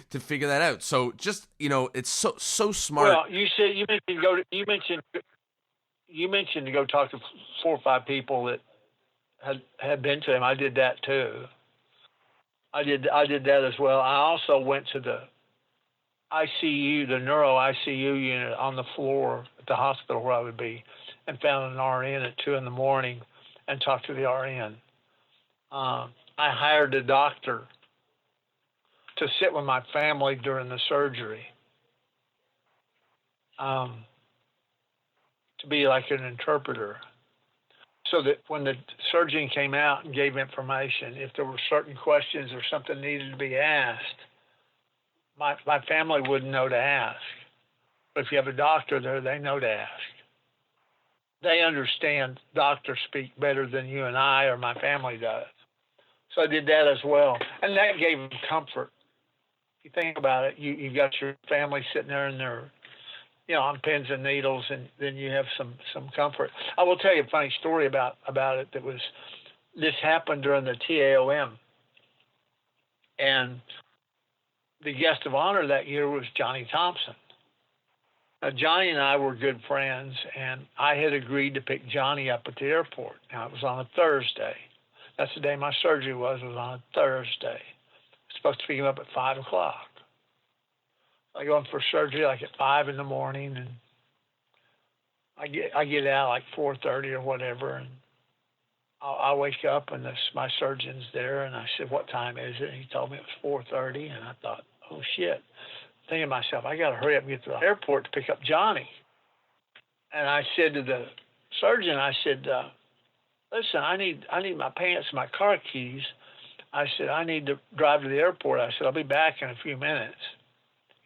to figure that out. So just, it's so smart. Well, you mentioned to go talk to 4 or 5 people that had been to him. I did that too. I did that as well. I also went to the ICU, the neuro ICU unit on the floor at the hospital where I would be, and found an RN at 2 a.m. and talked to the RN. I hired a doctor to sit with my family during the surgery, to be like an interpreter, so that when the surgeon came out and gave information, if there were certain questions or something needed to be asked, my family wouldn't know to ask. But if you have a doctor there, they know to ask. They understand doctor speak better than you and I or my family does. So I did that as well. And that gave them comfort. If you think about it, you got your family sitting there and they're, on pins and needles, and then you have some comfort. I will tell you a funny story about it. This happened during the TAOM. And the guest of honor that year was Johnny Thompson. Now, Johnny and I were good friends, and I had agreed to pick Johnny up at the airport. Now, it was on a Thursday. That's the day my surgery was on a Thursday. I was supposed to pick him up at 5 o'clock. I go in for surgery like at 5 in the morning, and I get out like 4:30 or whatever, and I wake up, and my surgeon's there, and I said, "What time is it?" And he told me it was 4:30, and I thought, "Oh shit." Thinking to myself, I got to hurry up and get to the airport to pick up Johnny. And I said to the surgeon, I said, "Listen, I need my pants and my car keys." I said, "I need to drive to the airport." I said, "I'll be back in a few minutes."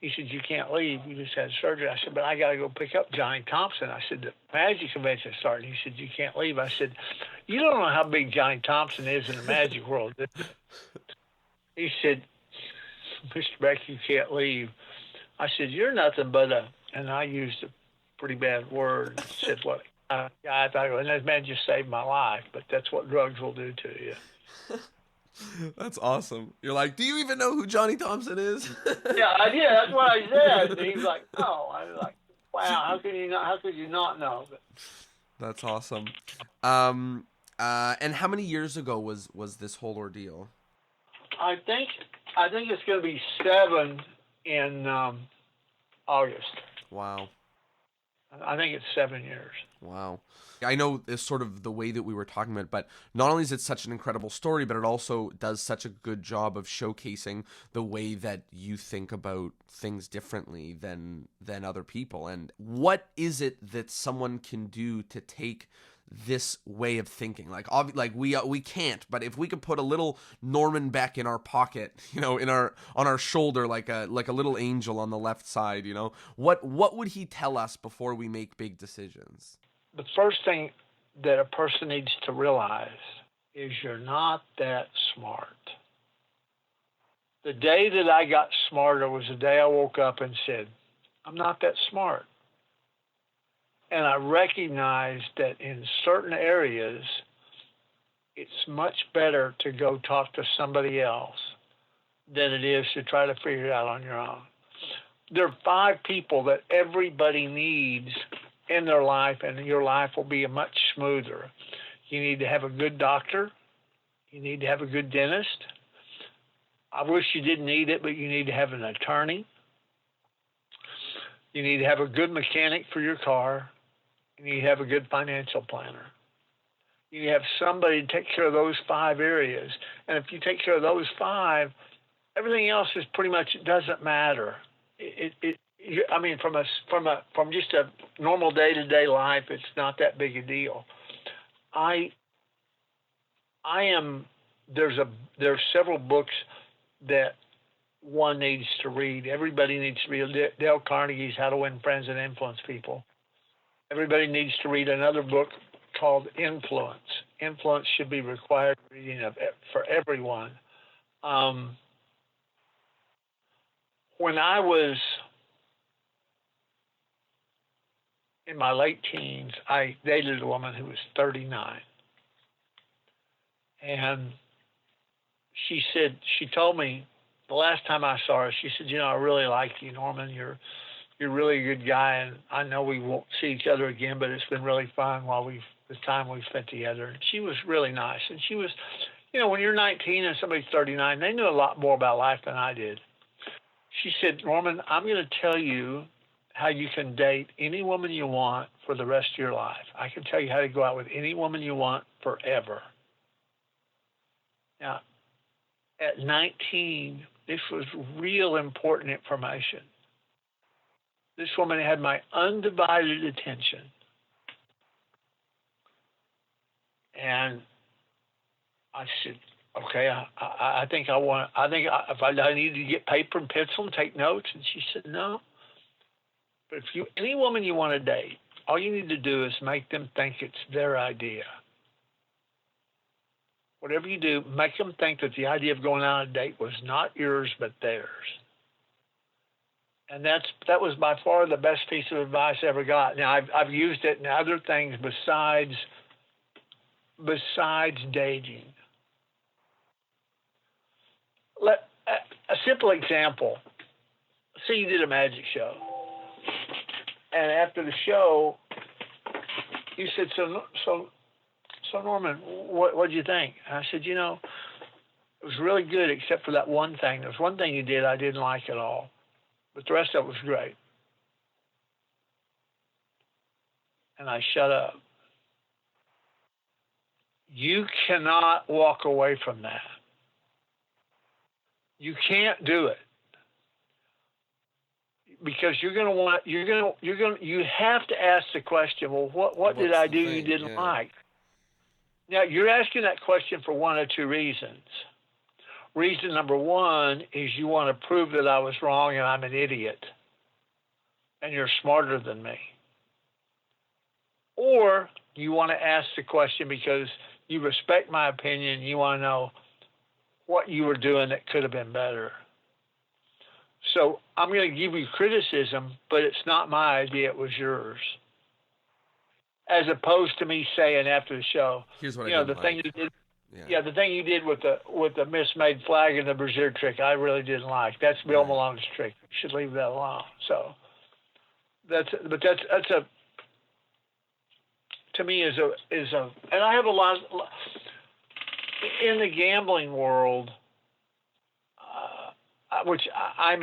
He said, "You can't leave. You just had surgery." I said, "But I got to go pick up Johnny Thompson." I said, "The Magic Convention started." He said, "You can't leave." I said, "You don't know how big Johnny Thompson is in the magic world." He said, "Mr. Beck, you can't leave." I said, "You're nothing but and I used a pretty bad word. I said, "What guy?" I thought, and that man just saved my life, but that's what drugs will do to you. That's awesome. You're like, "Do you even know who Johnny Thompson is?" Yeah, I did. That's what I said. And he's like, "No." I was like, "Wow, how could you not know?" But, that's awesome. And how many years ago was this whole ordeal? I think it's going to be 7 in August. Wow. I think it's 7 years. Wow. I know it's sort of the way that we were talking about, but not only is it such an incredible story, but it also does such a good job of showcasing the way that you think about things differently than other people. And what is it that someone can do to take this way of thinking? Like we can't, but if we could put a little Norman Beck in our pocket, on our shoulder, like a little angel on the left side, what would he tell us before we make big decisions? The first thing that a person needs to realize is you're not that smart. The day that I got smarter was the day I woke up and said, "I'm not that smart." And I recognized that in certain areas, it's much better to go talk to somebody else than it is to try to figure it out on your own. There are 5 people that everybody needs in their life, and your life will be much smoother. You need to have a good doctor. You need to have a good dentist. I wish you didn't need it, but you need to have an attorney. You need to have a good mechanic for your car. You need to have a good financial planner. You have somebody to take care of those 5 areas. And if you take care of those 5, everything else is pretty much, it doesn't matter. I mean, from just a normal day-to-day life, it's not that big a deal. I am, there's several books that one needs to read. Everybody needs to read Dale Carnegie's How to Win Friends and Influence People. Everybody needs to read another book called Influence. Influence should be required reading for everyone. When I was in my late teens, I dated a woman who was 39. And she told me the last time I saw her, she said, I really like you, Norman. You're really a good guy, and I know we won't see each other again, but it's been really fun the time we've spent together. And she was really nice. And she was, when you're 19 and somebody's 39, they knew a lot more about life than I did. She said, Norman, I'm going to tell you how you can date any woman you want for the rest of your life. I can tell you how to go out with any woman you want forever. Now, at 19, this was real important information. This woman had my undivided attention. And I said, okay, I think if I need to get paper and pencil and take notes. And she said, no. But any woman you want to date, all you need to do is make them think it's their idea. Whatever you do, make them think that the idea of going on a date was not yours, but theirs. And that was by far the best piece of advice I ever got. Now, I've used it in other things besides dating. A simple example. Say you did a magic show. And after the show, you said, so Norman, what'd you think? And I said, it was really good except for that one thing. There was one thing you did I didn't like at all. But the rest of it was great. And I shut up. You cannot walk away from that. You can't do it. Because you have to ask the question, well, what did I do you didn't like? Now, you're asking that question for one or two reasons. Reason number one is you want to prove that I was wrong and I'm an idiot and you're smarter than me. Or you want to ask the question because you respect my opinion, you want to know what you were doing that could have been better. So I'm going to give you criticism, but it's not my idea, it was yours. As opposed to me saying after the show, here's what I didn't thing like. you did. Yeah, the thing you did with the mismade flag and the brazier trick, I really didn't like. That's Bill Malone's trick. You should leave that alone. So that's to me is a and I have a lot in the gambling world, which I'm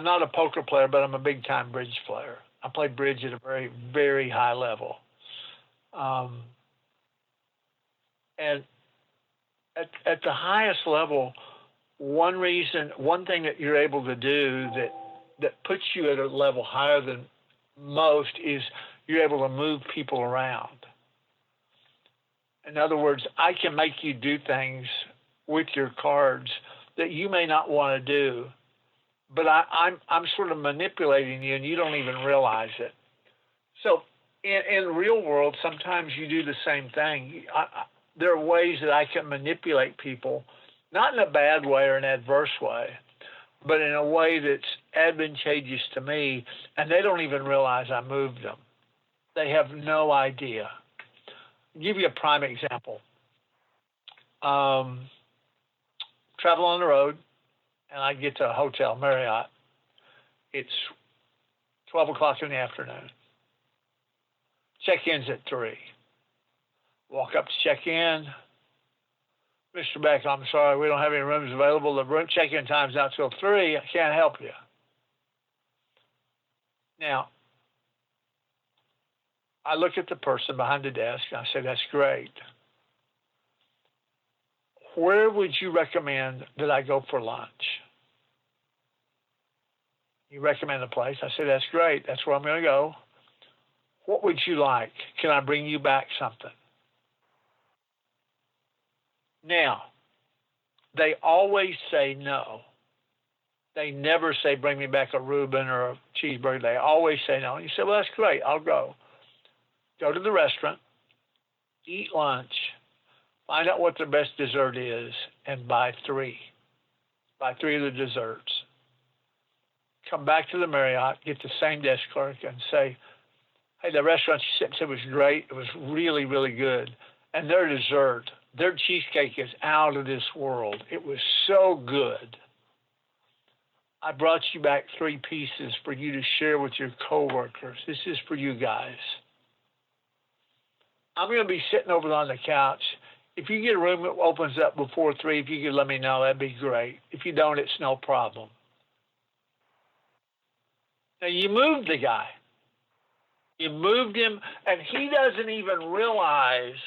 not a poker player, but I'm a big time bridge player. I play bridge at a very, very high level. And at the highest level, one thing that you're able to do that puts you at a level higher than most is you're able to move people around. In other words, I can make you do things with your cards that you may not want to do, but I'm sort of manipulating you and you don't even realize it. So in the real world, sometimes you do the same thing. There are ways that I can manipulate people, not in a bad way or an adverse way, but in a way that's advantageous to me, and they don't even realize I moved them. They have no idea. I'll give you a prime example. Travel on the road, and I get to a hotel, Marriott. It's 12 o'clock in the afternoon. Check-in's at 3. Walk up to check in. Mr. Beck, I'm sorry, we don't have any rooms available. The room check-in time's not till 3. I can't help you. Now, I look at the person behind the desk, and I say, that's great. where would you recommend that I go for lunch? You recommend a place. I said, that's great. That's where I'm going to go. What would you like? Can I bring you back something? Now, they always say no. They never say, bring me back a Reuben or a cheeseburger. They always say no. And you say, well, that's great. I'll go. Go to the restaurant, eat lunch, find out what the best dessert is, and buy three. Buy three of the desserts. Come back to the Marriott, get the same desk clerk, and say, hey, the restaurant you said was great. It was really, really good. And their dessert, their cheesecake is out of this world. It was so good. I brought you back 3 pieces for you to share with your coworkers. This is for you guys. I'm going to be sitting over on the couch. If you get a room that opens up before 3, if you could let me know, that'd be great. If you don't, it's no problem. Now, you moved the guy. You moved him, and he doesn't even realize.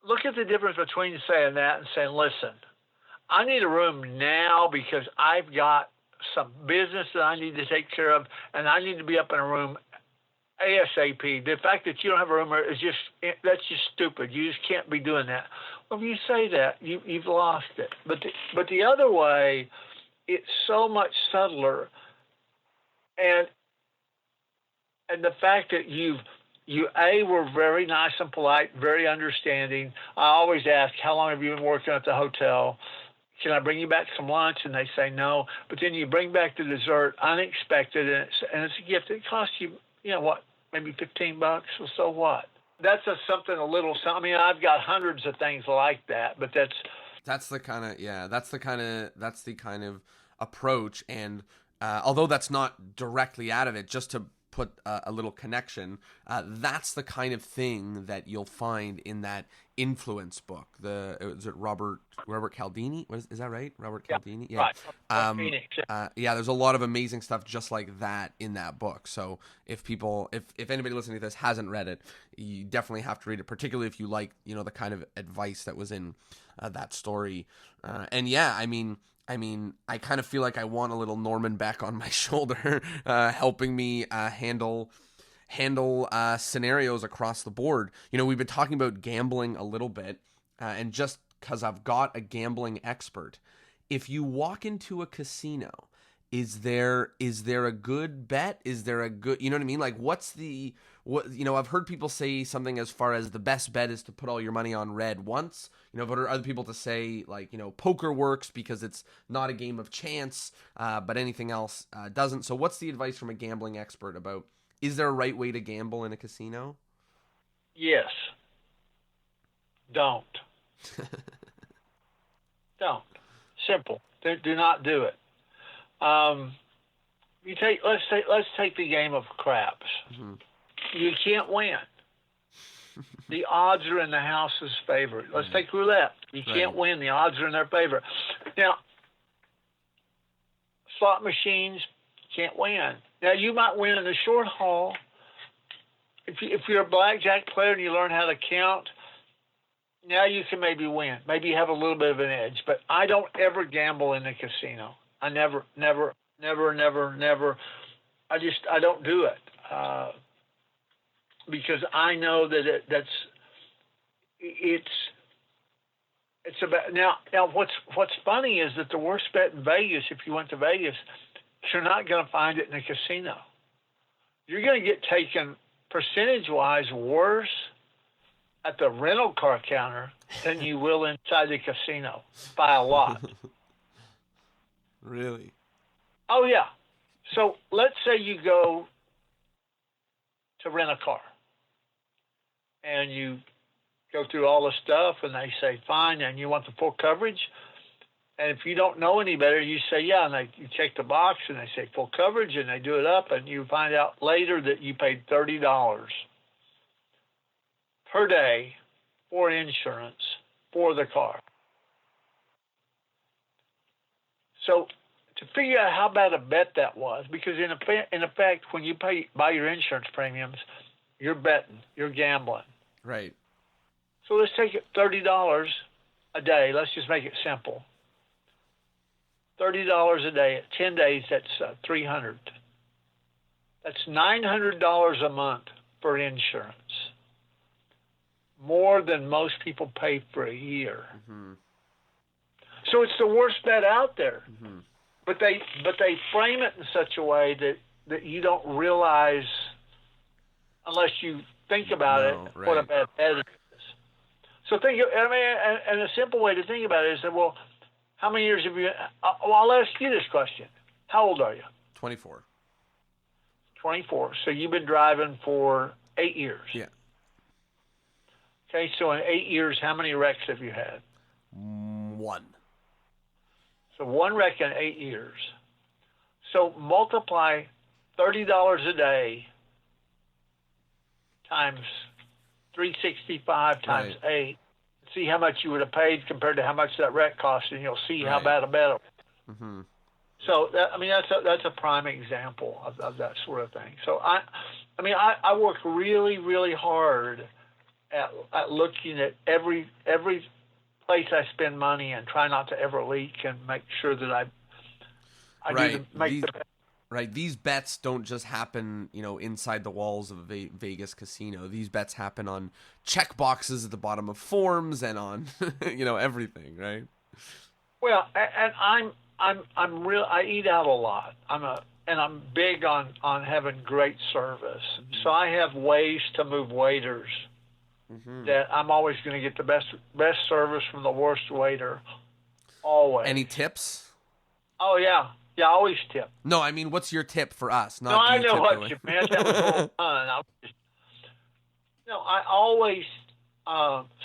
Look at the difference between saying that and saying, listen, I need a room now because I've got some business that I need to take care of, and I need to be up in a room ASAP. The fact that you don't have a room is that's just stupid. You just can't be doing that. Well, if you say that, you've lost it. But the other way, it's so much subtler, and the fact that you were very nice and polite, very understanding. I always ask, how long have you been working at the hotel? Can I bring you back some lunch? And they say no. But then you bring back the dessert, unexpected, and it's a gift. It costs you, what, maybe $15. Well, so what? That's something a little. I mean, I've got hundreds of things like that, but that's the kind of approach. And although that's not directly out of it, just to put a little connection, that's the kind of thing that you'll find in that influence book. Is it Robert Cialdini? Is that right? Robert Cialdini? Yeah. Right. There's a lot of amazing stuff just like that in that book. So if anybody listening to this hasn't read it, you definitely have to read it, particularly if you like, the kind of advice that was in that story. I kind of feel like I want a little Norman Beck on my shoulder, helping me handle scenarios across the board. We've been talking about gambling a little bit, and just because I've got a gambling expert, if you walk into a casino, is there a good bet? Is there a good, you know what I mean? Like, I've heard people say something as far as the best bet is to put all your money on red once, but other people to say, like, poker works because it's not a game of chance, but anything else doesn't. So what's the advice from a gambling expert about, is there a right way to gamble in a casino? Yes. Don't. Don't. Simple. Do not do it. Let's take the game of craps. Mm-hmm. You can't win. The odds are in the house's favor. Let's take roulette. You can't win. The odds are in their favor. Now, slot machines can't win. Now, you might win in the short haul. If you're a blackjack player and you learn how to count, now you can maybe win. Maybe you have a little bit of an edge. But I don't ever gamble in the casino. I never. I don't do it. Because I know that it's about now. What's funny is that the worst bet in Vegas, if you went to Vegas, you're not going to find it in a casino. You're going to get taken percentage-wise worse at the rental car counter than you will inside the casino by a lot. Really? Oh yeah. So let's say you go to rent a car. And you go through all the stuff, and they say, fine, and you want the full coverage. And if you don't know any better, you say, yeah, and you check the box, and they say full coverage, and they do it up, and you find out later that you paid $30 per day for insurance for the car. So to figure out how bad a bet that was, because in effect, when you buy your insurance premiums, you're betting, you're gambling. Right. So let's take it $30 a day. Let's just make it simple. $30 a day at 10 days, that's $300. That's $900 a month for insurance. More than most people pay for a year. Mm-hmm. So it's the worst bet out there. Mm-hmm. But they frame it in such a way that you don't realize, unless you think about it, right. what a bad bet it is. So and a simple way to think about it is that, well, how many years have you? Well, I'll ask you this question: how old are you? 24. 24. So you've been driving for 8 years. Yeah. Okay, so in 8 years, how many wrecks have you had? 1. So 1 wreck in 8 years. So multiply $30 a day times 365 times 8. See how much you would have paid compared to how much that wreck cost, and you'll see how bad a bet it was. Mm-hmm. So that's a prime example of that sort of thing. So I work really, really hard at looking at every place I spend money and try not to ever leak and make sure that I do make the bet. Right. These bets don't just happen, inside the walls of a Vegas casino. These bets happen on check boxes at the bottom of forms and on, everything, right? Well, and I eat out a lot. I'm big on having great service. Mm-hmm. So I have ways to move waiters that I'm always going to get the best service from the worst waiter. Always. Any tips? Oh yeah. Yeah, I always tip. No, I mean, what's your tip for us? No, I know what you meant. That was all fun. I always.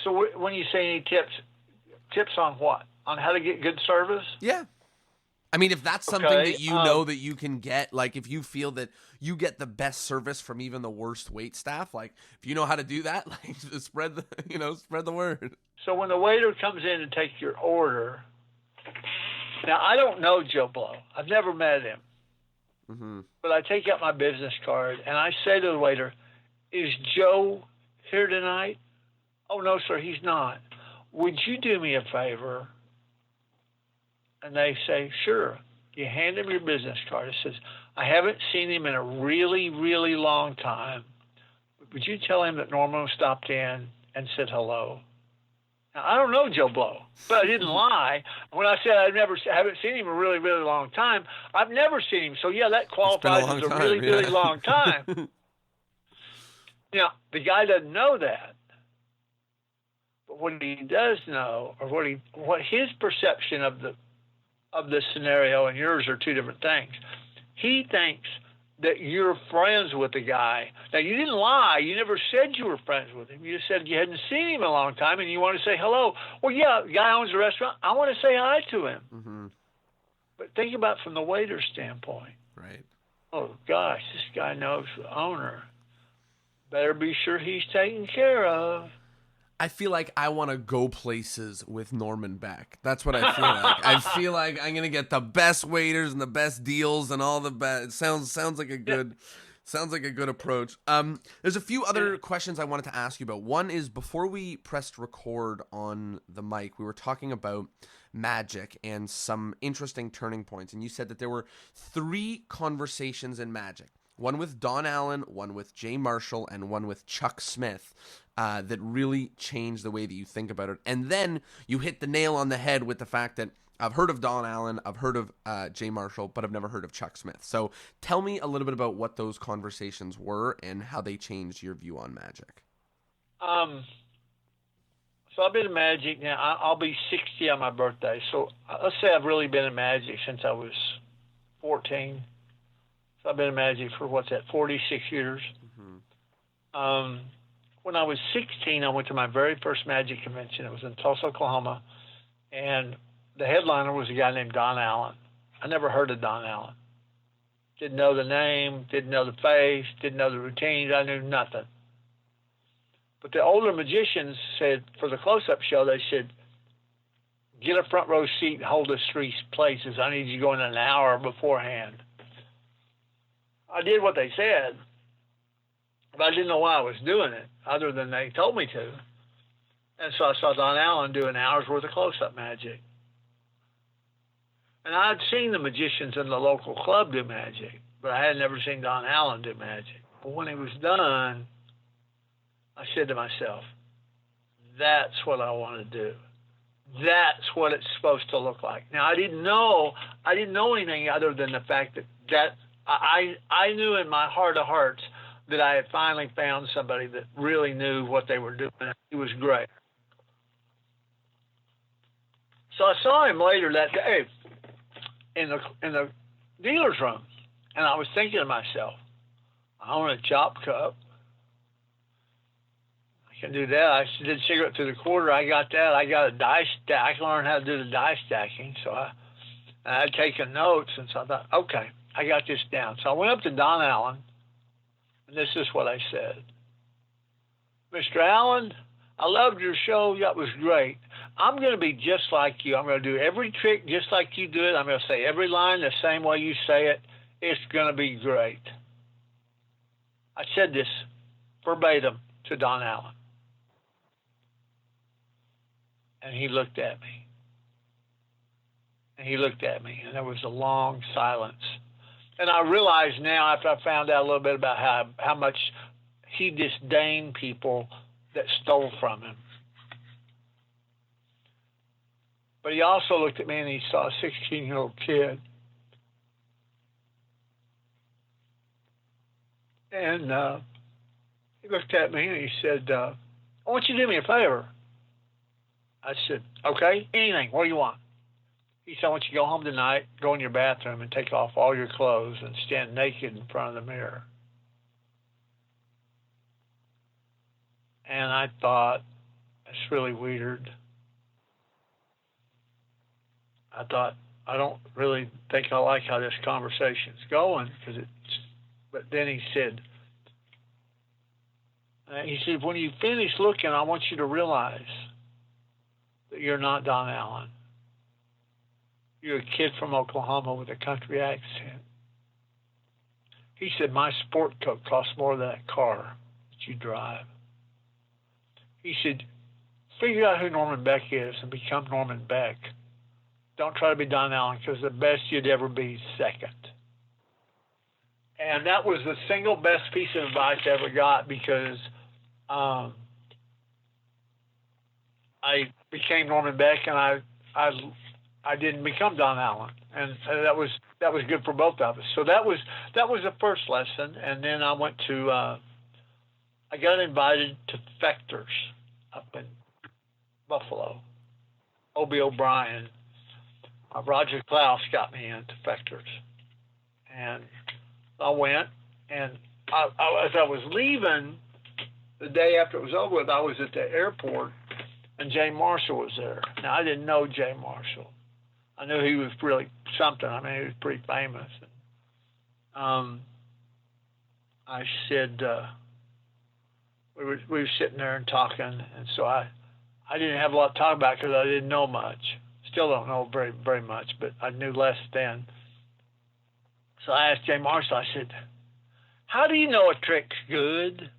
So when you say any tips on what? On how to get good service? Yeah. I mean, if that's something that you know that you can get, like if you feel that you get the best service from even the worst wait staff, like if you know how to do that, like just spread the word. So when the waiter comes in and takes your order. Now, I don't know Joe Blow. I've never met him. Mm-hmm. But I take out my business card, and I say to the waiter, "Is Joe here tonight?" "Oh, no, sir, he's not." "Would you do me a favor?" And they say, "Sure." You hand him your business card. It says, "I haven't seen him in a really, really long time. Would you tell him that Norman stopped in and said hello?" Now, I don't know Joe Blow, but I didn't lie. When I said haven't seen him in a really, really long time, I've never seen him. So, yeah, that qualifies as a really, really long time. The guy doesn't know that. But what he does know, or what his perception of the scenario and yours are two different things. He thinks that you're friends with the guy. Now, you didn't lie. You never said you were friends with him. You said you hadn't seen him in a long time and you want to say hello. Well, yeah, the guy owns a restaurant. I want to say hi to him. Mm-hmm. But think about it from the waiter's standpoint. Right. Oh, gosh, this guy knows the owner. Better be sure he's taken care of. I feel like I want to go places with Norman Beck. That's what I feel like. I feel like I'm gonna get the best waiters and the best deals and all the best. It sounds like a good approach. There's a few other questions I wanted to ask you about. One is, before we pressed record on the mic, we were talking about magic and some interesting turning points, and you said that there were 3 conversations in magic. One with Don Allen, one with Jay Marshall, and one with Chuck Smith that really changed the way that you think about it. And then you hit the nail on the head with the fact that I've heard of Don Allen, I've heard of Jay Marshall, but I've never heard of Chuck Smith. So tell me a little bit about what those conversations were and how they changed your view on magic. So I've been in magic now. I'll be 60 on my birthday. So let's say I've really been in magic since I was 14. So I've been in magic for, 46 years. Mm-hmm. When I was 16, I went to my very first magic convention. It was in Tulsa, Oklahoma. And the headliner was a guy named Don Allen. I never heard of Don Allen. Didn't know the name, didn't know the face, didn't know the routines. I knew nothing. But the older magicians said, for the close-up show, they said, "Get a front row seat and hold us 3 places. I need you to go in an hour beforehand." I did what they said, but I didn't know why I was doing it, other than they told me to. And so I saw Don Allen do an hour's worth of close-up magic. And I'd seen the magicians in the local club do magic, but I had never seen Don Allen do magic. But when he was done, I said to myself, that's what I want to do. That's what it's supposed to look like. Now, I didn't know anything other than the fact that I knew in my heart of hearts that I had finally found somebody that really knew what they were doing. He was great. So I saw him later that day in the dealer's room, and I was thinking to myself, I want a chop cup. I can do that. I did cigarette through the quarter. I got that. I got a die stack. I learned how to do the die stacking. So I had taken notes, and so I thought, okay, I got this down. So I went up to Don Allen, and this is what I said. Mr. Allen, I loved your show. That was great. I'm going to be just like you. I'm going to do every trick just like you do it. I'm going to say every line the same way you say it. It's going to be great. I said this verbatim to Don Allen. And he looked at me. And he looked at me, and there was a long silence. And I realize now, after I found out a little bit about how much he disdained people that stole from him. But he also looked at me, and he saw a 16-year-old kid. And he looked at me, and he said, I want you to do me a favor. I said, okay, anything. What do you want? He said, I want you to go home tonight, go in your bathroom, and take off all your clothes and stand naked in front of the mirror. And I thought, that's really weird. I thought, I don't really think I like how this conversation's going, but then he said, when you finish looking, I want you to realize that you're not Don Allen. You're a kid from Oklahoma with a country accent. He said, my sport coat costs more than that car that you drive. He said, figure out who Norman Beck is and become Norman Beck. Don't try to be Don Allen, because the best you'd ever be is second. And that was the single best piece of advice I ever got, because I became Norman Beck, and I didn't become Don Allen, and that was good for both of us. So that was the first lesson, and then I went to I got invited to Fechter's up in Buffalo. Obie O'Brien, Roger Klaus got me into Fechter's, and I went, and as I was leaving the day after it was over with, I was at the airport, and Jay Marshall was there. Now, I didn't know Jay Marshall. I knew he was really something. I mean, he was pretty famous. I said, we were sitting there and talking, and so I didn't have a lot to talk about because I didn't know much. Still don't know very, very much, but I knew less then. So I asked Jay Marshall, I said, how do you know a trick's good?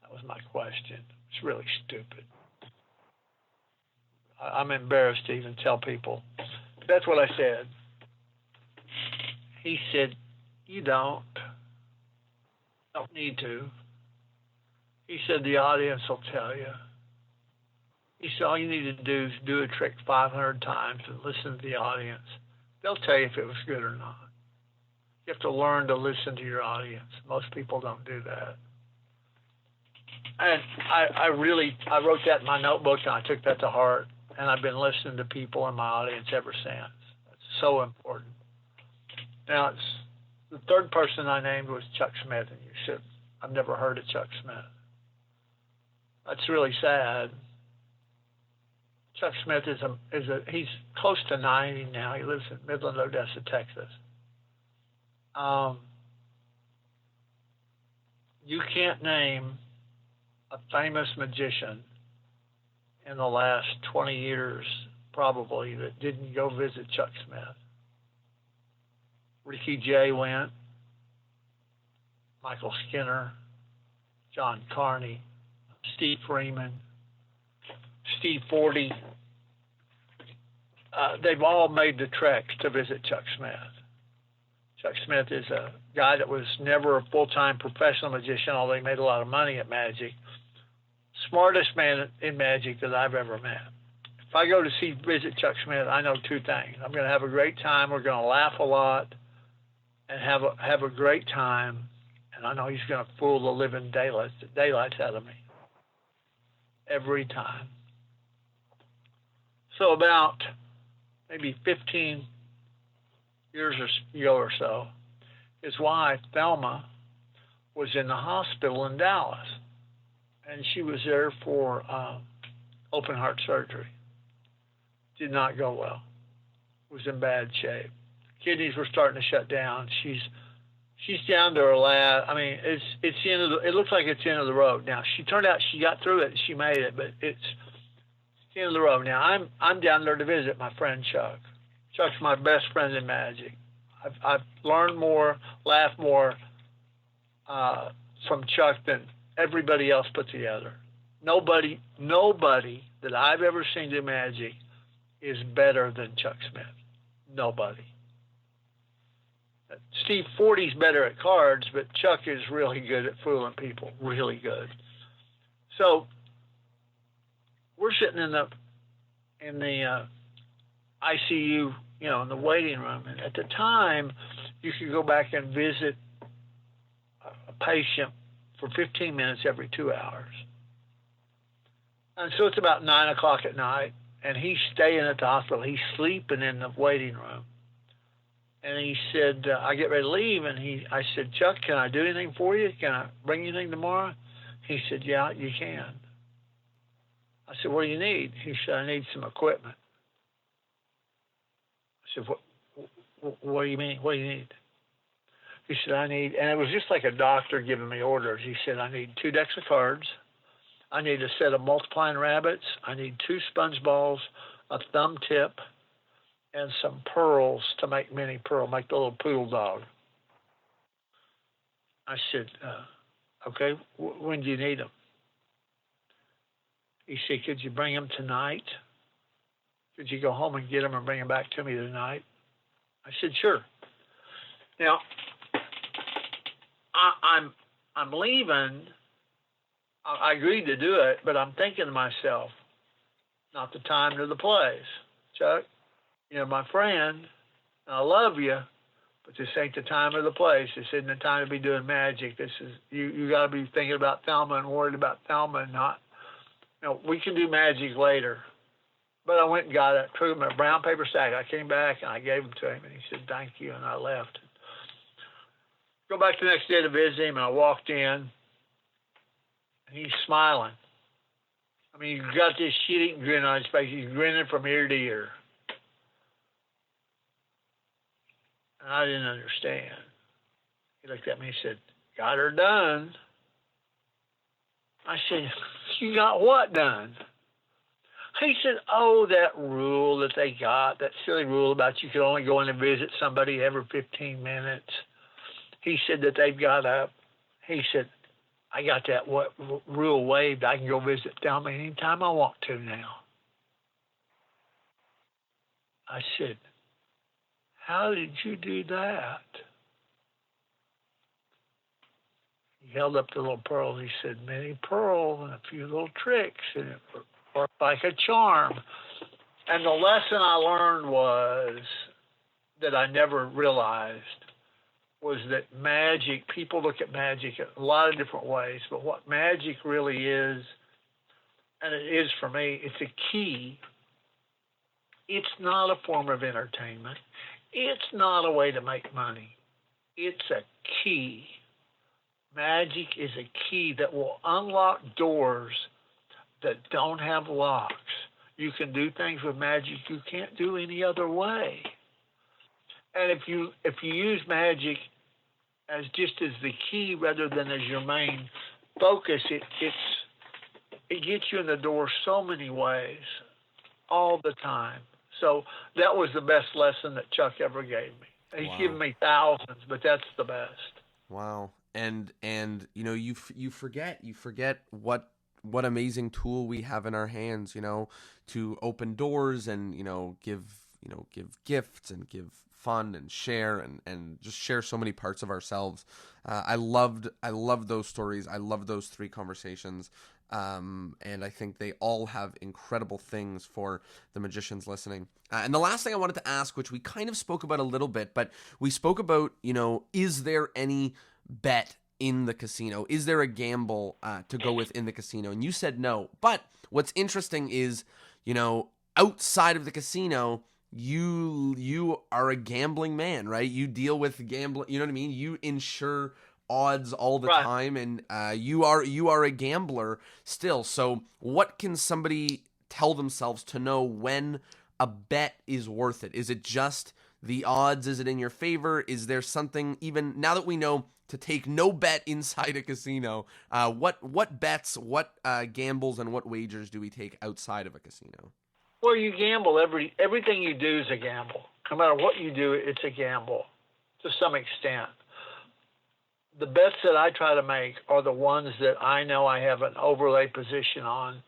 That was my question. It's really stupid. I'm embarrassed to even tell people. That's what I said. He said, you don't need to. He said, the audience will tell you. He said, all you need to do is do a trick 500 times and listen to the audience. They'll tell you if it was good or not. You have to learn to listen to your audience. Most people don't do that. And I wrote that in my notebook, and I took that to heart. And I've been listening to people in my audience ever since. That's so important. Now, it's the third person I named was Chuck Smith, and you said, I've never heard of Chuck Smith. That's really sad. Chuck Smith he's close to 90 now. He lives in Midland, Odessa, Texas. You can't name a famous magician in the last 20 years, probably, that didn't go visit Chuck Smith. Ricky Jay went, Michael Skinner, John Carney, Steve Freeman, Steve Forty. They've all made the trek to visit Chuck Smith. Chuck Smith is a guy that was never a full-time professional magician, although he made a lot of money at magic. Smartest man in magic that I've ever met. If I go to visit Chuck Smith, I know two things. I'm going to have a great time. We're going to laugh a lot and have a great time. And I know he's going to fool the living daylights out of me every time. So about maybe 15 years ago or so, his wife, Thelma, was in the hospital in Dallas. And she was there for open heart surgery. Did not go well. Was in bad shape. Kidneys were starting to shut down. She's down to her last. I mean, it's the end of the. It looks like it's the end of the road now. She turned out she got through it and she made it, but it's the end of the road now. I'm down there to visit my friend Chuck. Chuck's my best friend in magic. I've learned more, laughed more from Chuck than everybody else put together. Nobody that I've ever seen do magic is better than Chuck Smith. Nobody. Steve Forty's better at cards, but Chuck is really good at fooling people. Really good. So we're sitting in the ICU, in the waiting room, and at the time, you could go back and visit a patient for 15 minutes every 2 hours. And so it's about 9 o'clock at night, and he's staying at the hospital. He's sleeping in the waiting room. And he said, I get ready to leave, and I said, Chuck, can I do anything for you? Can I bring you anything tomorrow? He said, yeah, you can. I said, what do you need? He said, I need some equipment. I said, what do you mean? What do you need? He said, I need, and it was just like a doctor giving me orders. He said, I need 2 decks of cards. I need a set of multiplying rabbits. I need 2 sponge balls, a thumb tip, and some pearls to make mini pearl, make the little poodle dog. I said, okay, when do you need them? He said, could you bring them tonight? Could you go home and get them and bring them back to me tonight? I said, sure. Now, I'm leaving. I agreed to do it, but I'm thinking to myself, not the time nor the place. Chuck, you're my friend. I love you, but this ain't the time or the place. This isn't the time to be doing magic. This is you got to be thinking about Thelma and worried about Thelma and not. We can do magic later. But I went and got it, took him a brown paper sack. I came back and I gave them to him, and he said, thank you, and I left. Go back the next day to visit him, and I walked in, and he's smiling. I mean, he's got this shit-eating grin on his face. He's grinning from ear to ear. And I didn't understand. He looked at me and said, got her done. I said, you got what done? He said, oh, that rule that they got, that silly rule about you could only go in and visit somebody every 15 minutes. He said that they've got he said, I got that rule waived. I can go visit Thelma anytime I want to now. I said, how did you do that? He held up the little pearls. He said, many pearls and a few little tricks, and it worked like a charm. And the lesson I learned was that I never realized was that magic, people look at magic a lot of different ways, but what magic really is, and it is for me, it's a key. It's not a form of entertainment. It's not a way to make money. It's a key. Magic is a key that will unlock doors that don't have locks. You can do things with magic you can't do any other way. And if you use magic as just as the key rather than as your main focus, it gets you in the door so many ways, all the time. So that was the best lesson that Chuck ever gave me. He's given me thousands, but that's the best. Wow. And you forget what what amazing tool we have in our hands, to open doors and, give gifts and give fun and share and just share so many parts of ourselves. I loved those stories. I love those 3 conversations. And I think they all have incredible things for the magicians listening. And the last thing I wanted to ask, which we kind of spoke about a little bit, but we spoke about, is there any bet in the casino? Is there a gamble to go with in the casino? And you said no. But what's interesting is, outside of the casino, you are a gambling man, right? You deal with gambling. You know what I mean? You insure odds all the time, and you are a gambler still. So what can somebody tell themselves to know when a bet is worth it? Is it just the odds? Is it in your favor? Is there something, even now that we know to take no bet inside a casino, what bets, what gambles, and what wagers do we take outside of a casino? Well, you gamble. Everything you do is a gamble. No matter what you do, it's a gamble to some extent. The bets that I try to make are the ones that I know I have an overlay position on,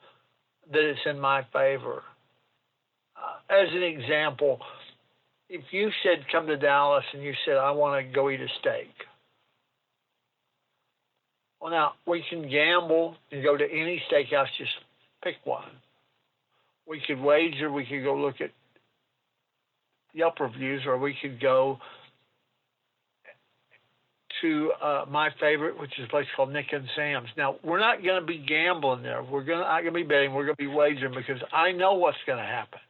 that it's in my favor. As an example, if you said come to Dallas and you said I want to go eat a steak. Well, now we can gamble and go to any steakhouse, just pick one. We could wager, we could go look at Yelp reviews, or we could go to my favorite, which is a place called Nick and Sam's. Now, we're not going to be gambling there. We're not going to be betting. We're going to be wagering, because I know what's going to happen.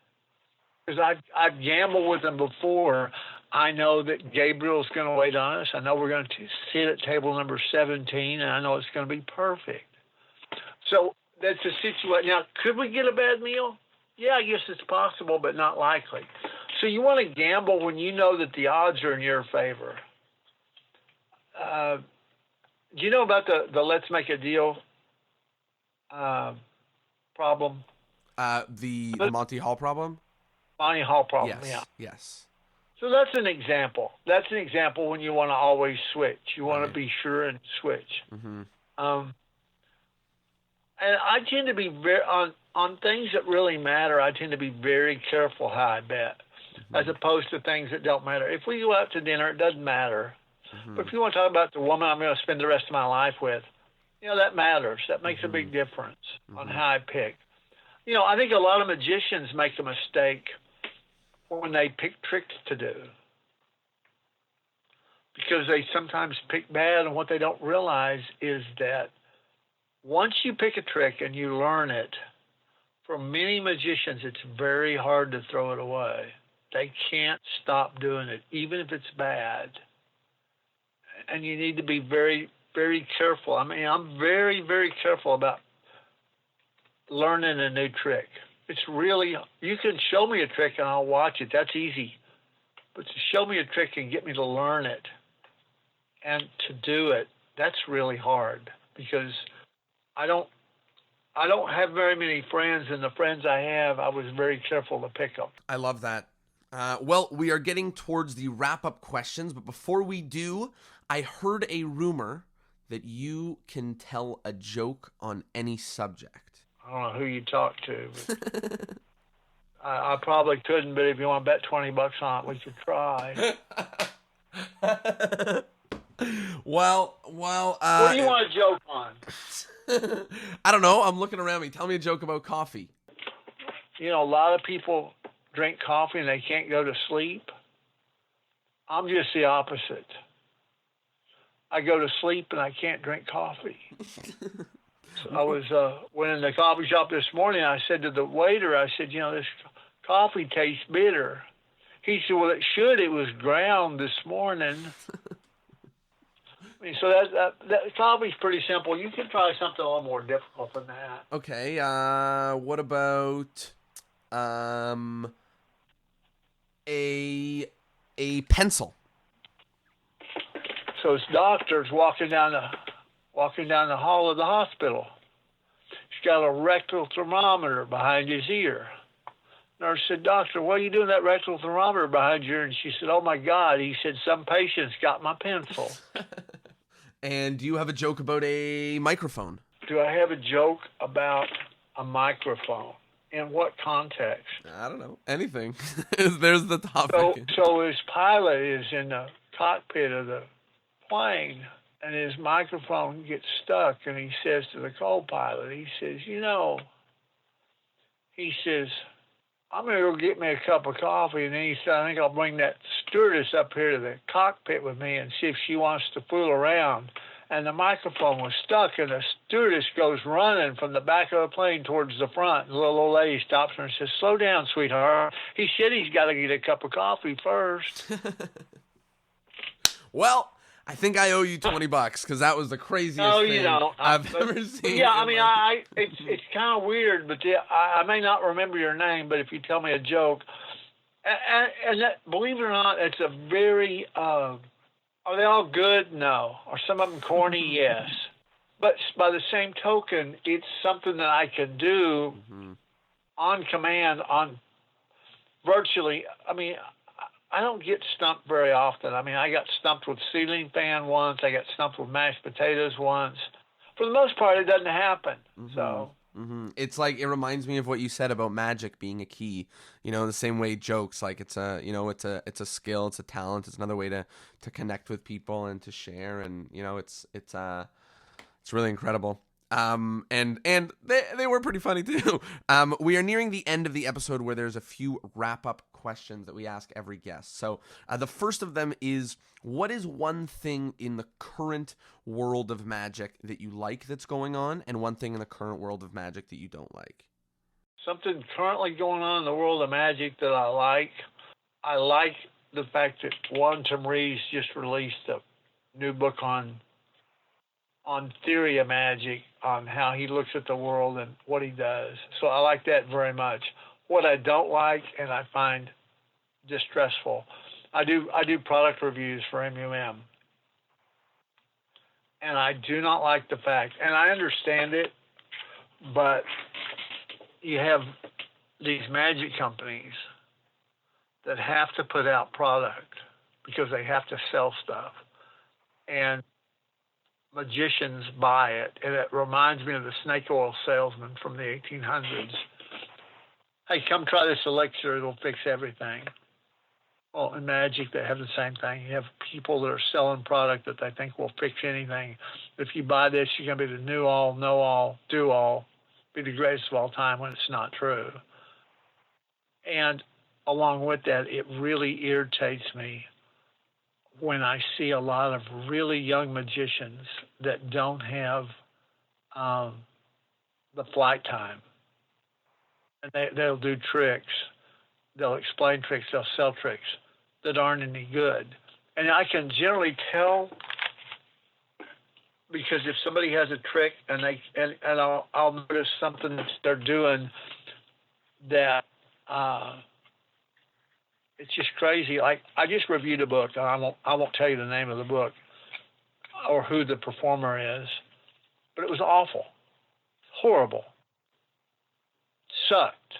Because I've gambled with them before. I know that Gabriel's going to wait on us. I know we're going to sit at table number 17, and I know it's going to be perfect. So that's a situation. Now, could we get a bad meal? Yeah, I guess it's possible, but not likely. So you want to gamble when you know that the odds are in your favor. Do you know about the let's make a deal problem? The Monty Hall problem? Monty Hall problem, yes. yeah. Yes. So that's an example. That's an example when you want to always switch. You want to be sure and switch. Mm-hmm. And I tend to be very, on things that really matter, I tend to be very careful how I bet, as opposed to things that don't matter. If we go out to dinner, it doesn't matter. But if you want to talk about the woman I'm going to spend the rest of my life with, that matters. That makes a big difference on how I pick. I think a lot of magicians make a mistake when they pick tricks to do, because they sometimes pick bad, and what they don't realize is that once you pick a trick and you learn it, for many magicians, it's very hard to throw it away. They can't stop doing it, even if it's bad. And you need to be very, very careful. I mean, I'm very, very careful about learning a new trick. It's really, you can show me a trick and I'll watch it. That's easy. But to show me a trick and get me to learn it and to do it, that's really hard, because I don't have very many friends, and the friends I have, I was very careful to pick them. I love that. Well, we are getting towards the wrap-up questions, but before we do, I heard a rumor that you can tell a joke on any subject. I don't know who you talk to. But I probably couldn't, but if you want to bet $20 on it, we could try. Well, what do you want to joke on? I don't know. I'm looking around me. Tell me a joke about coffee. A lot of people drink coffee and they can't go to sleep. I'm just the opposite. I go to sleep and I can't drink coffee. So I went in the coffee shop this morning. I said to the waiter, I said, this coffee tastes bitter. He said, well, it should. It was ground this morning. So that coffee's pretty simple. You can try something a little more difficult than that. Okay. What about a pencil? So this doctor's walking down the hall of the hospital. He's got a rectal thermometer behind his ear. Nurse said, "Doctor, what are you doing with that rectal thermometer behind your ear?" And she said, "Oh my God." He said, "Some patient's got my pencil." And do you have a joke about a microphone? do I have a joke about a microphone? In what context? I don't know. Anything. There's the topic. So his pilot is in the cockpit of the plane, and his microphone gets stuck, and he says to the co-pilot, he says, I'm going to go get me a cup of coffee, and then he said, I think I'll bring that stewardess up here to the cockpit with me and see if she wants to fool around. And the microphone was stuck, and the stewardess goes running from the back of the plane towards the front. And the little old lady stops her and says, slow down, sweetheart. He said he's got to get a cup of coffee first. Well, I think I owe you $20 because that was the craziest thing I've ever seen. Yeah, I mean, it's kind of weird, but I may not remember your name, but if you tell me a joke, and that, believe it or not, it's a very, are they all good? No. Are some of them corny? Yes. But by the same token, it's something that I can do on command on virtually, I mean, I don't get stumped very often. I mean, I got stumped with ceiling fan once. I got stumped with mashed potatoes once. For the most part, it doesn't happen. So it's like, it reminds me of what you said about magic being a key. The same way jokes, like it's a it's a skill, it's a talent, it's another way to connect with people and to share, and it's really incredible. And they were pretty funny too. We are nearing the end of the episode where there's a few wrap-up questions that we ask every guest. So the first of them is, what is one thing in the current world of magic that you like that's going on, and one thing in the current world of magic that you don't like? Something currently going on in the world of magic that I like. I like the fact that Quantum Reeves just released a new book on theory of magic, on how he looks at the world and what he does. So I like that very much. What I don't like, and I find distressful, I do product reviews for MUM. And I do not like the fact, and I understand it, but you have these magic companies that have to put out product because they have to sell stuff. And magicians buy it, and it reminds me of the snake oil salesman from the 1800s. Hey, come try this elixir, it'll fix everything. Well, in magic, they have the same thing. You have people that are selling product that they think will fix anything. If you buy this, you're going to be the new all, know all, do all, be the greatest of all time, when it's not true. And along with that, it really irritates me when I see a lot of really young magicians that don't have the flight time. And they'll do tricks. They'll explain tricks. They'll sell tricks that aren't any good. And I can generally tell, because if somebody has a trick and I'll notice something that they're doing that it's just crazy. Like, I just reviewed a book. I won't tell you the name of the book or who the performer is, but it was awful, horrible, sucked.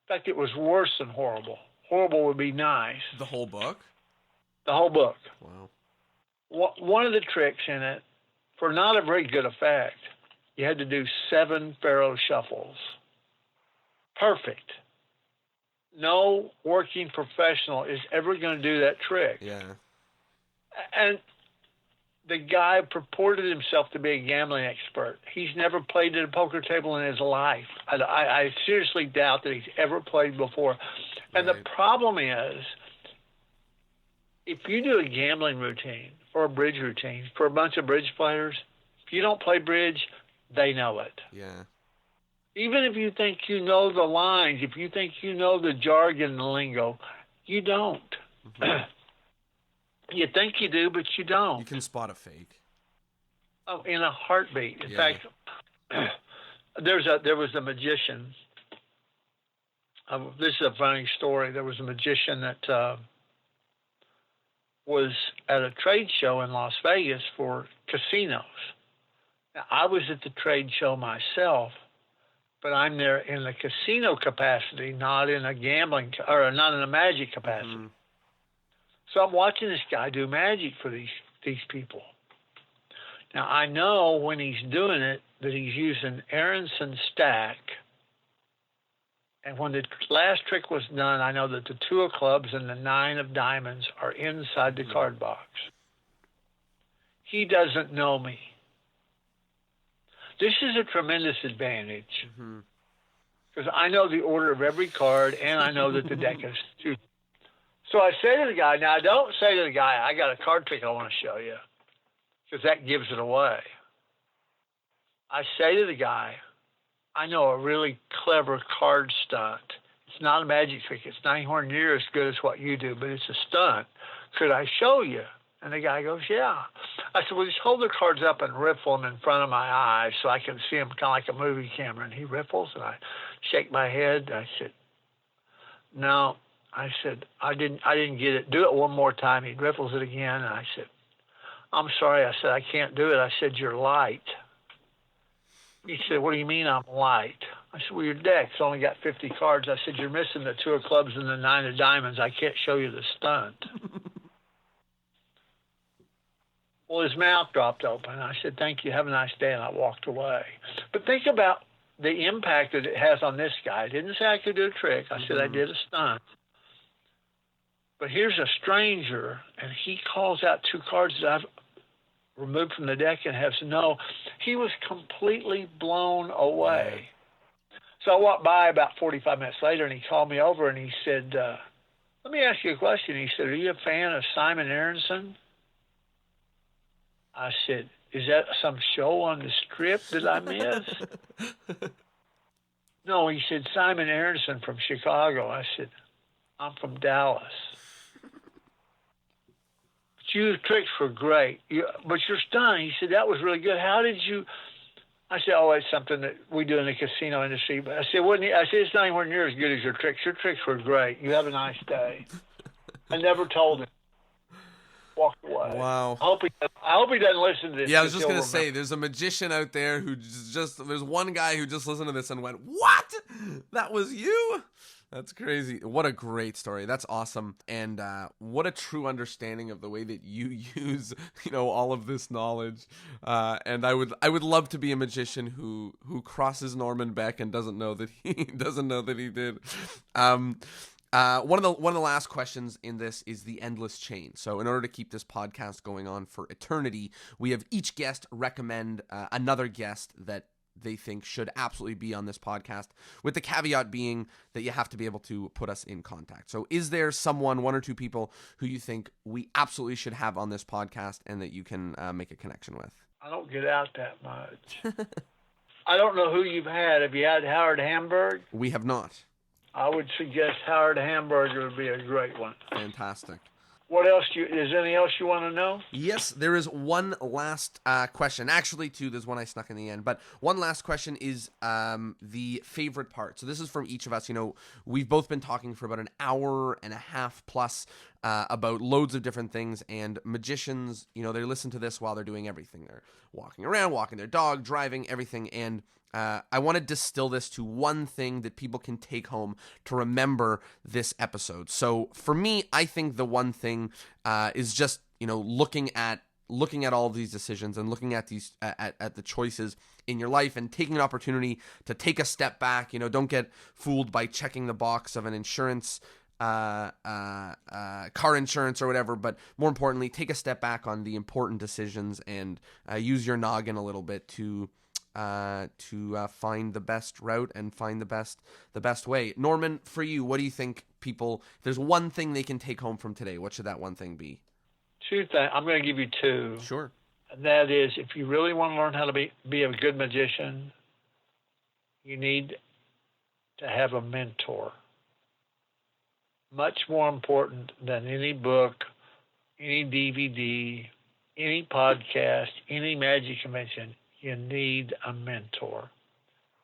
In fact, it was worse than horrible. Horrible would be nice. The whole book? The whole book. Wow. One of the tricks in it, for not a very good effect, you had to do 7 Pharaoh shuffles. Perfect. No working professional is ever going to do that trick. Yeah. And the guy purported himself to be a gambling expert. He's never played at a poker table in his life. I seriously doubt that he's ever played before. And the problem is, if you do a gambling routine or a bridge routine for a bunch of bridge players, if you don't play bridge, they know it. Yeah. Even if you think you know the lines, if you think you know the jargon, the lingo, you don't. You think you do, but you don't. You can spot a fake. Oh, in a heartbeat. In fact, there was a magician. This is a funny story. There was a magician that was at a trade show in Las Vegas for casinos. Now, I was at the trade show myself, but I'm there in the casino capacity, not in a gambling or not in a magic capacity. So I'm watching this guy do magic for these people. Now, I know when he's doing it that he's using Aronson stack. And when the last trick was done, I know that the 2 of clubs and the 9 of diamonds are inside the card box. He doesn't know me. This is a tremendous advantage because I know the order of every card and I know that the deck is 2. So I say to the guy, now don't say to the guy, I got a card trick I want to show you, because that gives it away. I say to the guy, I know a really clever card stunt. It's not a magic trick. It's not anywhere near as good as what you do, but it's a stunt. Could I show you? And the guy goes, yeah. I said, well, just hold the cards up and riffle them in front of my eyes so I can see them kind of like a movie camera. And he riffles, and I shake my head. I said, no. I said, I didn't get it. Do it one more time. He riffles it again. And I said, I'm sorry. I said, I can't do it. I said, you're light. He said, what do you mean I'm light? I said, well, your deck's only got 50 cards. I said, you're missing the 2 of clubs and the 9 of diamonds. I can't show you the stunt. Well, his mouth dropped open. I said, thank you. Have a nice day. And I walked away. But think about the impact that it has on this guy. I didn't say I could do a trick. I said I did a stunt. But here's a stranger, and he calls out 2 cards that I've removed from the deck and has no. He was completely blown away. So I walked by about 45 minutes later, and he called me over, and he said, let me ask you a question. He said, are you a fan of Simon Aronson? I said, is that some show on the Strip that I missed? No, he said, Simon Aronson from Chicago. I said, I'm from Dallas. But your tricks were great. But you're stunned. He said, that was really good. How did you? I said, oh, it's something that we do in the casino industry. But I said, it's not anywhere near as good as your tricks. Your tricks were great. You have a nice day. I never told him. Walked away. Wow. I hope he doesn't listen to this. Yeah, I was just going to say, there's a magician out there who there's one guy who just listened to this and went, what? That was you? That's crazy. What a great story. That's awesome. And what a true understanding of the way that you use, all of this knowledge. And I would love to be a magician who crosses Norman Beck and doesn't know that he did. One of the last questions in this is the endless chain. So in order to keep this podcast going on for eternity, we have each guest recommend another guest that they think should absolutely be on this podcast, with the caveat being that you have to be able to put us in contact. So is there someone, 1 or 2 people, who you think we absolutely should have on this podcast and that you can make a connection with? I don't get out that much. I don't know who you've had. Have you had Howard Hamburg? We have not. I would suggest Howard Hamburger would be a great one. Fantastic. What else? Is there anything else you want to know? Yes, there is one last question. Actually, 2. There's one I snuck in the end. But one last question is the favorite part. So this is from each of us. We've both been talking for about an hour and a half plus about loads of different things. And magicians, they listen to this while they're doing everything. They're walking around, walking their dog, driving, everything. And I want to distill this to one thing that people can take home to remember this episode. So for me, I think the one thing is just, looking at all of these decisions and looking at these at the choices in your life and taking an opportunity to take a step back. Don't get fooled by checking the box of an insurance, car insurance or whatever, but more importantly, take a step back on the important decisions and use your noggin a little bit to find the best route and find the best way. Norman, for you, what do you think people, if there's one thing they can take home from today, what should that one thing be? 2 things. I'm going to give you 2. Sure. That is, if you really want to learn how to be a good magician, you need to have a mentor. Much more important than any book, any DVD, any podcast, any magic convention. You need a mentor.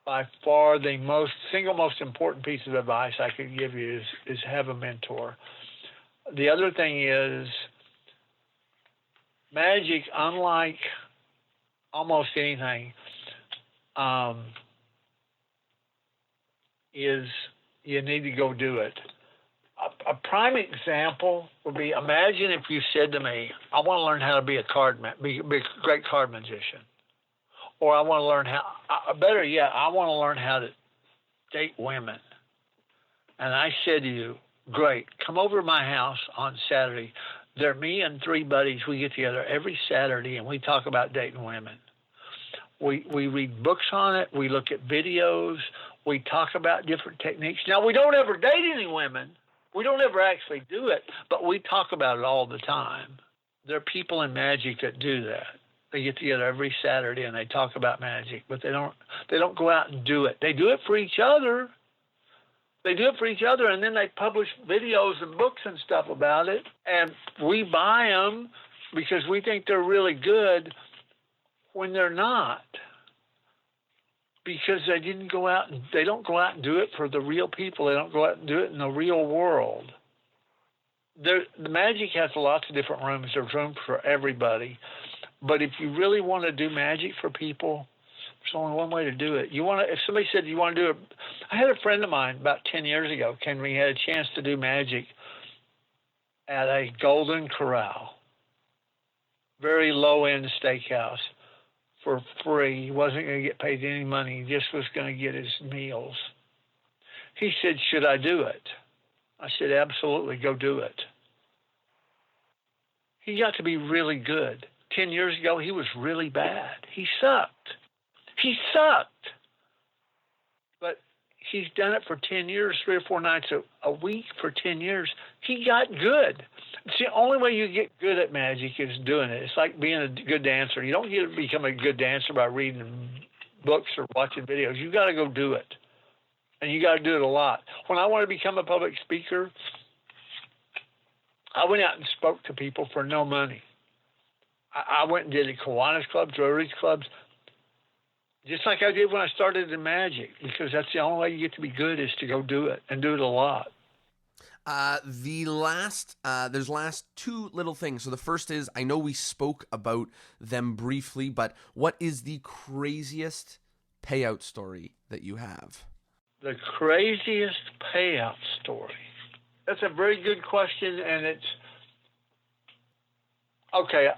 By far, the single most important piece of advice I could give you is have a mentor. The other thing is, magic, unlike almost anything, is you need to go do it. A prime example would be, imagine if you said to me, I want to learn how to be be a great card magician. Or I want to learn better yet, I want to learn how to date women. And I said to you, great, come over to my house on Saturday. There, me and 3 buddies, we get together every Saturday and we talk about dating women. We read books on it. We look at videos. We talk about different techniques. Now, we don't ever date any women. We don't ever actually do it, but we talk about it all the time. There are people in magic that do that. They get together every Saturday and they talk about magic, but they don't go out and do it. They do it for each other. They do it for each other, and then they publish videos and books and stuff about it, and we buy them because we think they're really good when they're not. Because they don't go out and do it for the real people. They don't go out and do it in the real world. The magic has lots of different rooms. There's room for everybody. But if you really want to do magic for people, there's only one way to do it. If somebody said you want to do it, I had a friend of mine about 10 years ago, Henry, had a chance to do magic at a Golden Corral, very low-end steakhouse, for free. He wasn't going to get paid any money. He just was going to get his meals. He said, should I do it? I said, absolutely, go do it. He got to be really good. 10 years ago, he was really bad. He sucked. But he's done it for 10 years, 3 or 4 nights a week for 10 years. He got good. It's the only way you get good at magic is doing it. It's like being a good dancer. You don't get to become a good dancer by reading books or watching videos. You got to go do it. And you got to do it a lot. When I wanted to become a public speaker, I went out and spoke to people for no money. I went and did it at Kiwanis clubs, Rotary clubs, just like I did when I started in magic, because that's the only way you get to be good is to go do it and do it a lot. There's last 2 little things. So the first is, I know we spoke about them briefly, but what is the craziest payout story that you have? The craziest payout story? That's a very good question, and it's, okay,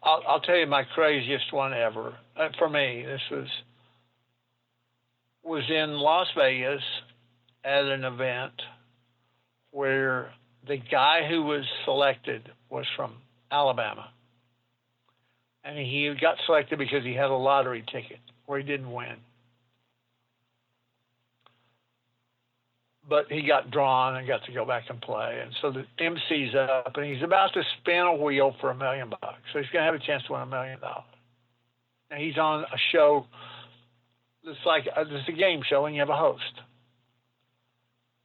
I'll tell you my craziest one ever. For me, this was in Las Vegas at an event where the guy who was selected was from Alabama. And he got selected because he had a lottery ticket where he didn't win. But he got drawn and got to go back and play. And so the MC's up, and he's about to spin a wheel for $1 million. So he's going to have a chance to win $1 million. And he's on a show that's like it's a game show, and you have a host.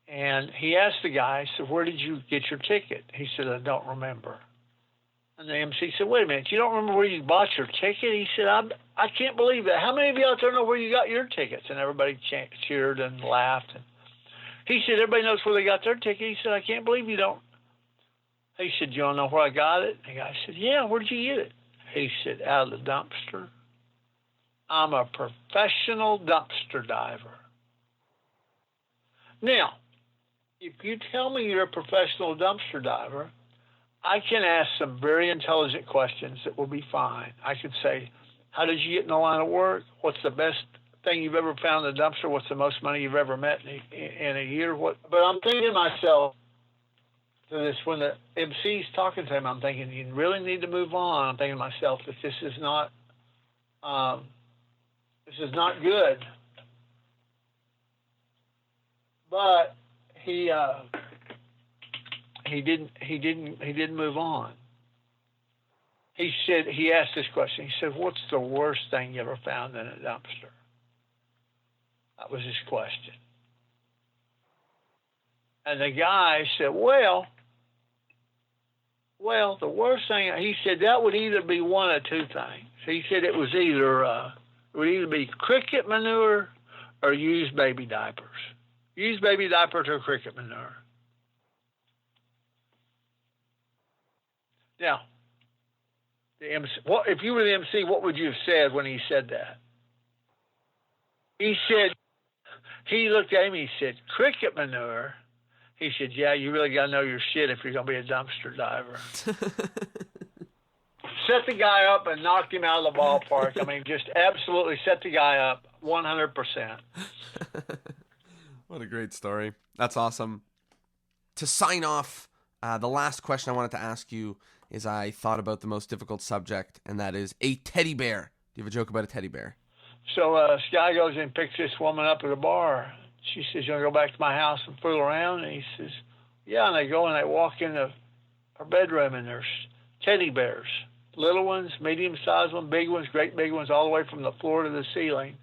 And he asked the guy, so where did you get your ticket? He said, I don't remember. And the MC said, wait a minute, you don't remember where you bought your ticket? He said, I can't believe that. How many of you out there know where you got your tickets? And everybody cheered and laughed. And he said, everybody knows where they got their ticket. He said, I can't believe you don't. He said, you want to know where I got it? The guy said, yeah, where'd you get it? He said, out of the dumpster. I'm a professional dumpster diver. Now, if you tell me you're a professional dumpster diver, I can ask some very intelligent questions that will be fine. I could say, how did you get in the line of work? What's the best thing you've ever found in the dumpster? What's the most money you've ever met in a year? But I'm thinking to myself, to this, when the MC's talking to him, I'm thinking, you really need to move on. I'm thinking to myself that this is not good. But he didn't move on. He asked this question. He said, what's the worst thing you ever found in a dumpster? That was his question. And the guy said, well, the worst thing, he said, that would either be one of 2 things. He said it would either be cricket manure or used baby diapers. Used baby diapers or cricket manure. Now, the MC, if you were the MC, what would you have said when he said that? He said, he looked at him, he said, cricket manure. He said, yeah, you really got to know your shit if you're going to be a dumpster diver. Set the guy up and knocked him out of the ballpark. I mean, just absolutely set the guy up 100%. What a great story. That's awesome. To sign off, the last question I wanted to ask you is, I thought about the most difficult subject, and that is a teddy bear. Do you have a joke about a teddy bear? So this guy goes and picks this woman up at a bar. She says, you want to go back to my house and fool around? And he says, yeah. And they go and they walk into her bedroom, and there's teddy bears. Little ones, medium-sized ones, big ones, great big ones, all the way from the floor to the ceiling.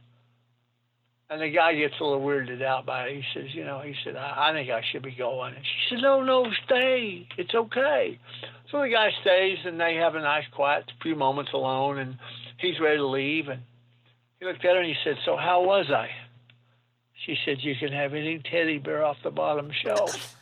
And the guy gets a little weirded out by it. He says, I think I should be going. And she said, no, stay. It's okay. So the guy stays, and they have a nice, quiet few moments alone, and he's ready to leave. And he looked at her, and he said, so how was I? She said, you can have any teddy bear off the bottom shelf.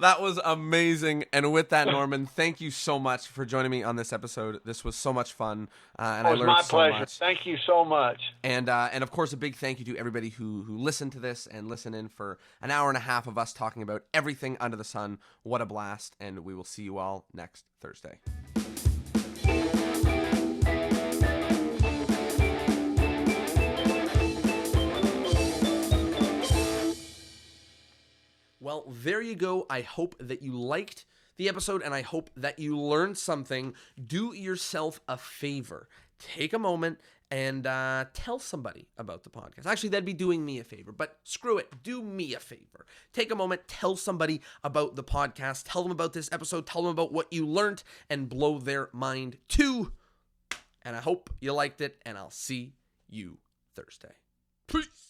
That was amazing. And with that, Norman, thank you so much for joining me on this episode. This was so much fun, and I learned so much. It was my pleasure. Thank you so much. And of course, a big thank you to everybody who listened to this and listened in for an hour and a half of us talking about everything under the sun. What a blast. And we will see you all next Thursday. Well, there you go. I hope that you liked the episode, and I hope that you learned something. Do yourself a favor. Take a moment and tell somebody about the podcast. Actually, that'd be doing me a favor, but screw it. Do me a favor. Take a moment, tell somebody about the podcast. Tell them about this episode. Tell them about what you learned, and blow their mind too. And I hope you liked it, and I'll see you Thursday. Peace.